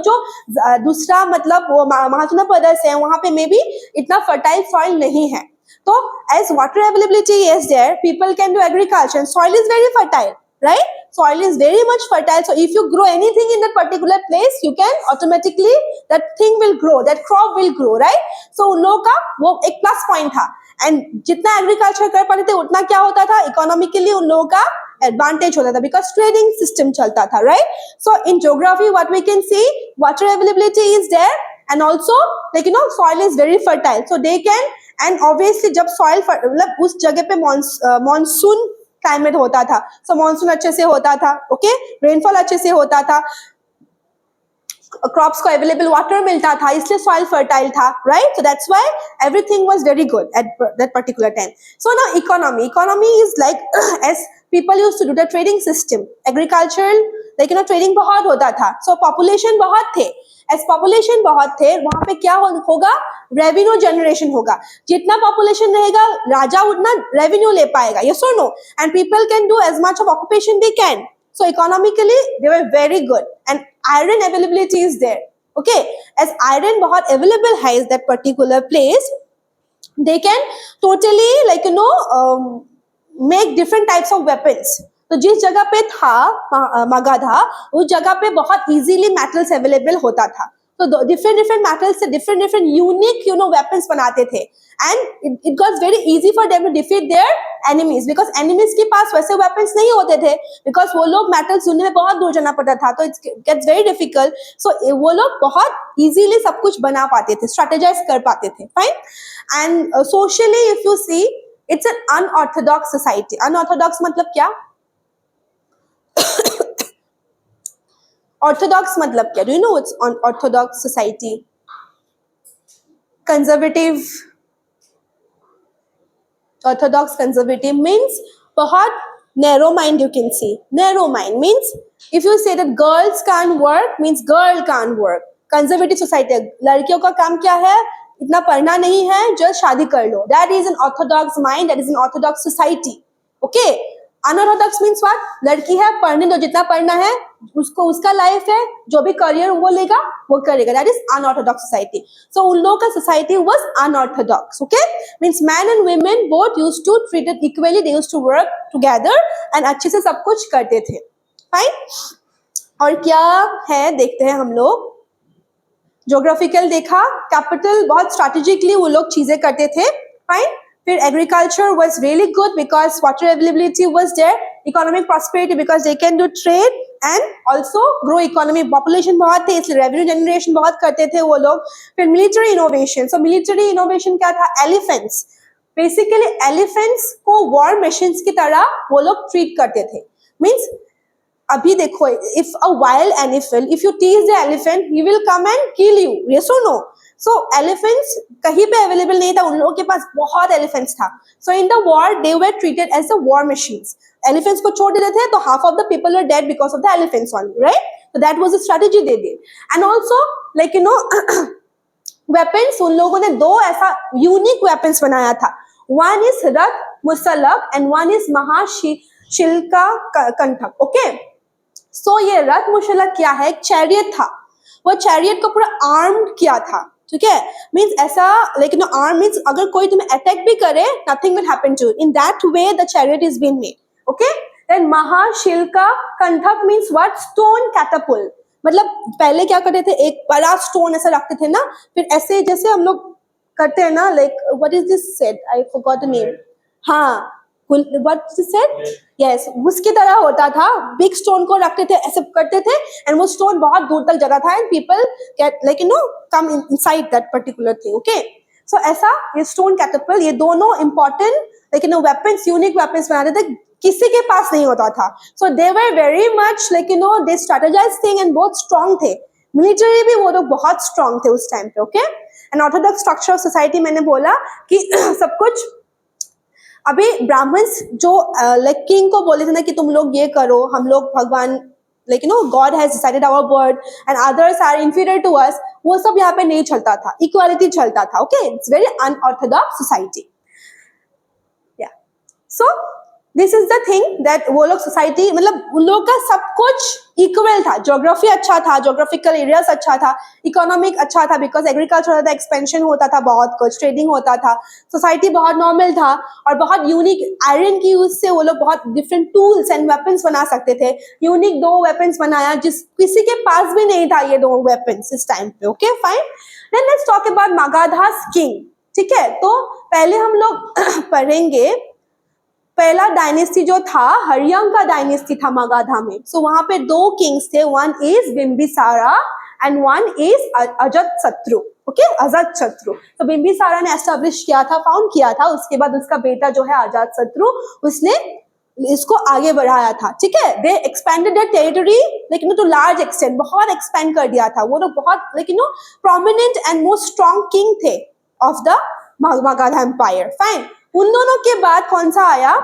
दूसरा वो महाजनपदस है वहां पे मे बी इतना फर्टाइल सॉइल नहीं है. तो as water availability is there, people can do agriculture. Soil is very fertile, right? Soil is very much fertile, so if you grow anything in that particular place, you can automatically, that thing will grow, that crop will grow, right? So उन लोगों का वो एक plus point था. And जितना agriculture कर पाते थे उतना क्या होता था, इकोनॉमिकली उन लोगों का एडवांटेज होता था बिकॉज ट्रेडिंग सिस्टम चलता था, right? So in geography what we can see, water availability is there and also soil is very fertile, so they can, and obviously जब सॉइल उस जगह पे मॉनसून क्लाइमेट होता था, सो मॉनसून अच्छे से होता था. ओके, रेनफॉल अच्छे से होता था, क्रॉप्स को अवेलेबल वाटर मिलता था, इसलिए सॉइल फर्टाइल था, right? So that's why everything was very good at that particular time. So now economy is like as people used to do the trading system, agricultural trading बहुत होता था, सो population बहुत थे. As population बहुत थे वहां पे क्या होगा, रेवेन्यू जनरेशन होगा. जितना पॉपुलेशन रहेगा राजा उतना रेवेन्यू ले पाएगा, यस और no? And people can do as much of occupation they can. So economically they were very good and iron availability is there. Okay, as iron बहुत available है is that particular place, they can totally make different types of weapons. तो जिस जगह पे था मगधा, उस जगह पे बहुत easily metals available होता था. तो डिफरेंट डिफरेंट मेटल्स से डिफरेंट डिफरेंट यूनिक वेपन्स बनाते थे and it got very easy for them to defeat their enemies because enemies के पास वैसे वेपन्स नहीं होते थे बिकॉज वो लोग मेटल्स ढूंढने में बहुत दूर जाना पड़ता था तो it's gets very difficult so वो लोग बहुत इजीली सब कुछ बना पाते थे स्ट्रेटेजाइज कर पाते थे fine and socially if you see it's an unorthodox society unorthodox मतलब क्या ऑर्थोडॉक्स मतलब क्या do you know it's Orthodox society conservative orthodox conservative means बहुत narrow mind you can see narrow mind means if you say that girls can't work means girl can't work conservative society लड़कियों का काम क्या है इतना पढ़ना नहीं है just शादी कर लो that is an orthodox mind that is an orthodox society okay unorthodox means what लड़की है पढ़ने दो जितना पढ़ना है उसको उसका लाइफ है जो भी करियर वो लेगा वो करेगा that is unorthodox society so उन लोगों का society was unorthodox okay means man and women both used to treated equally they used to work together and अच्छे से सब कुछ करते थे फाइन और क्या है देखते हैं हम लोग ज्योग्राफिकल देखा कैपिटल बहुत स्ट्रैटेजिकली वो लोग चीजें करते थे फाइन फिर agriculture was really good because water availability was their economic prosperity because they can do trade and also grow economy population बहुत थे इसलिए रेवेन्यू जनरेशन बहुत करते थे वो लोग फिर मिलिट्री इनोवेशन सो मिलिट्री इनोवेशन क्या था एलिफेंट्स बेसिकली एलिफेंट्स को वॉर मशीन्स की तरह वो लोग ट्रीट करते थे मीन्स अभी देखो if a wild animal if you tease the elephant he will come and kill you yes और नो सो एलिफेंट्स कहीं पे अवेलेबल नहीं था उन लोगों के पास बहुत एलिफेंट्स था so in the war they were treated as the war machines elephants को छोड़ देते थे तो half of the people were dead because of the elephants only right so that was the strategy they did and also like you know weapons उन लोगों ने दो ऐसा यूनिक weapons बनाया था one is रथ मुसलक and one is महाशिल्का कंठक ओके सो ये रथ मुसलक क्या है एक चैरियट था वो चैरियट को पूरा आर्म्ड किया था ठीक है मीन्स ऐसा लेकिन आर्म मीन्स अगर कोई तुम्हें अटैक भी करे nothing will happen to in that way the chariot is been made okay then महाशिल्का कंठक मीन्स व्हाट स्टोन कैटापुल्ट मतलब पहले क्या करते थे एक बड़ा स्टोन ऐसा रखते थे ना फिर ऐसे जैसे हम लोग करते हैं ना like what is this said I forgot the name हाँ what you said yes उसकी तरह होता था बिग स्टोन को रखते थे ऐसे करते थे एंड वो स्टोन बहुत दूर तक जाता था and people get like you know come inside that particular thing okay so ऐसा ये स्टोन कैटापल्ट ये दोनों important like you know weapons unique weapons बनाते थे किसी के पास नहीं होता था so they were very much like you know they strategize thing and बहुत स्ट्रांग थे मिलिट्री भी वो लोग बहुत स्ट्रांग थे उस टाइम पे okay and orthodox structure of society मैंने बोला कि सब कुछ अभी ब्राह्मण्स जो लाइक किंग को बोले थे ना कि तुम लोग ये करो हम लोग भगवान like you know god has decided our word and others are inferior to us वो सब यहाँ पे नहीं चलता था इक्वालिटी चलता था okay it's very unorthodox society या so this is the thing that वो लोग सोसाइटी मतलब उन लोगों का सब कुछ इक्वल था ज्योग्राफी अच्छा था ज्योग्राफिकल एरियाज अच्छा था इकोनॉमिक अच्छा था बिकॉज एग्रीकल्चर होता था एक्सपेंशन होता था बहुत कुछ ट्रेडिंग होता था सोसाइटी बहुत नॉर्मल था और बहुत यूनिक आयरन की यूज से वो लोग बहुत डिफरेंट टूल्स एंड वेपन्स बना सकते थे यूनिक दो वेपन्स बनाया जिस किसी के पास भी नहीं था ये दो वेपन्स इस टाइम पे okay fine then let's talk about Magadha's king ठीक है तो पहले हम लोग पढ़ेंगे पहला डायनेस्टी जो था हरियंग का डायनेस्टी था मगधा में सो वहां पे दो किंग्स थे one is Bimbisara and one is Ajatashatru okay Ajatashatru तो बिंबिसारा ने एस्टेब्लिश किया था फाउंड किया था उसके बाद उसका बेटा जो है अजातशत्रु उसने इसको आगे बढ़ाया था ठीक है they expanded the territory like to large extent बहुत एक्सपेंड कर दिया था वो लोग बहुत like prominent and most strong king थे of the Magadha empire fine उन दोनों के बाद कौन सा आया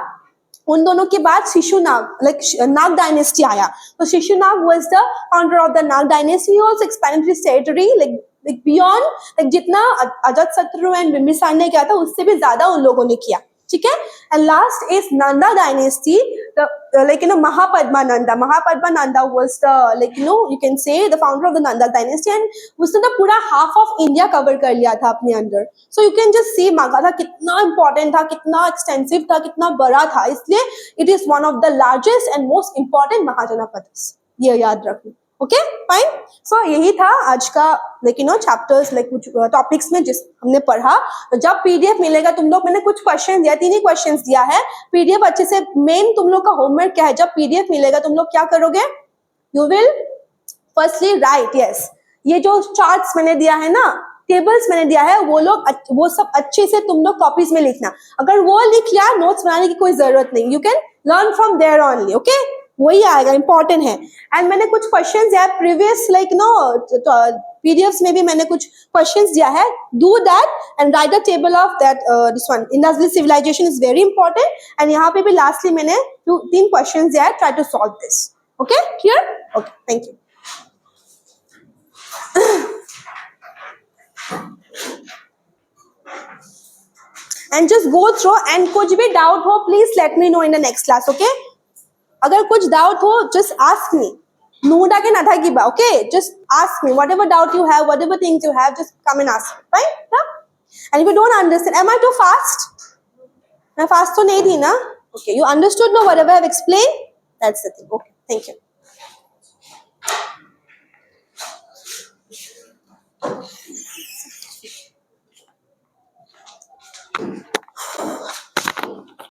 उन दोनों के बाद शिशुनाग लाइक नाग डायनेस्टी आया तो Shishunaga was the founder of the Naga dynasty he also expanded his territory like beyond like जितना अजातशत्रु एंड बिंबिसार ने किया था उससे भी ज्यादा उन लोगों ने किया ठीक है and last is Nanda dynasty like Mahapadma was the like you can say the founder of the Nanda dynasty and उसने तो पूरा हाफ ऑफ इंडिया कवर कर लिया था अपने अंदर so you can just see Magadha कितना इंपॉर्टेंट था कितना एक्सटेंसिव था कितना बड़ा था इसलिए it is one of the largest and most important Mahajanapadas ये याद रखना ओके फाइन. सो यही था आज का चैप्टर्स कुछ टॉपिक्स में जिस हमने पढ़ा. जब पीडीएफ मिलेगा तुम लोग, मैंने कुछ क्वेश्चन दिया, 3 ही क्वेश्चंस दिया है. पीडीएफ अच्छे से, मेन तुम लोग का होमवर्क क्या है, जब पीडीएफ मिलेगा तुम लोग क्या करोगे, you will firstly right. Yes, ये जो चार्ट्स मैंने दिया है ना, टेबल्स मैंने दिया है, वो सब अच्छे से तुम लोग कॉपीज में लिखना. अगर वो लिख लिया, नोट्स बनाने की कोई जरूरत नहीं. You can learn from there only. Okay, वही आएगा, इंपॉर्टेंट है. एंड मैंने कुछ क्वेश्चंस दिया है प्रीवियस पीडीएफ्स में भी मैंने कुछ क्वेश्चंस दिया है. Do that and write the table of that. This one, Indus civilisation is very important. And यहाँ पे भी लास्टली मैंने 3 क्वेश्चंस दिया है. Try to solve this. Okay, clear? Okay, thank you. And just go through, and कुछ भी doubt हो please let me know in the next class. Okay, अगर कुछ डाउट हो जस्ट आस्क मी. नूडा के नाथा की बा. Okay, just ask me whatever doubt you have, whatever things you have, just come and ask me. Right? And if you don't understand, am I too fast? मैं fast तो नहीं थी ना? Okay, you understood now whatever I have explained? That's the thing. Okay, thank you.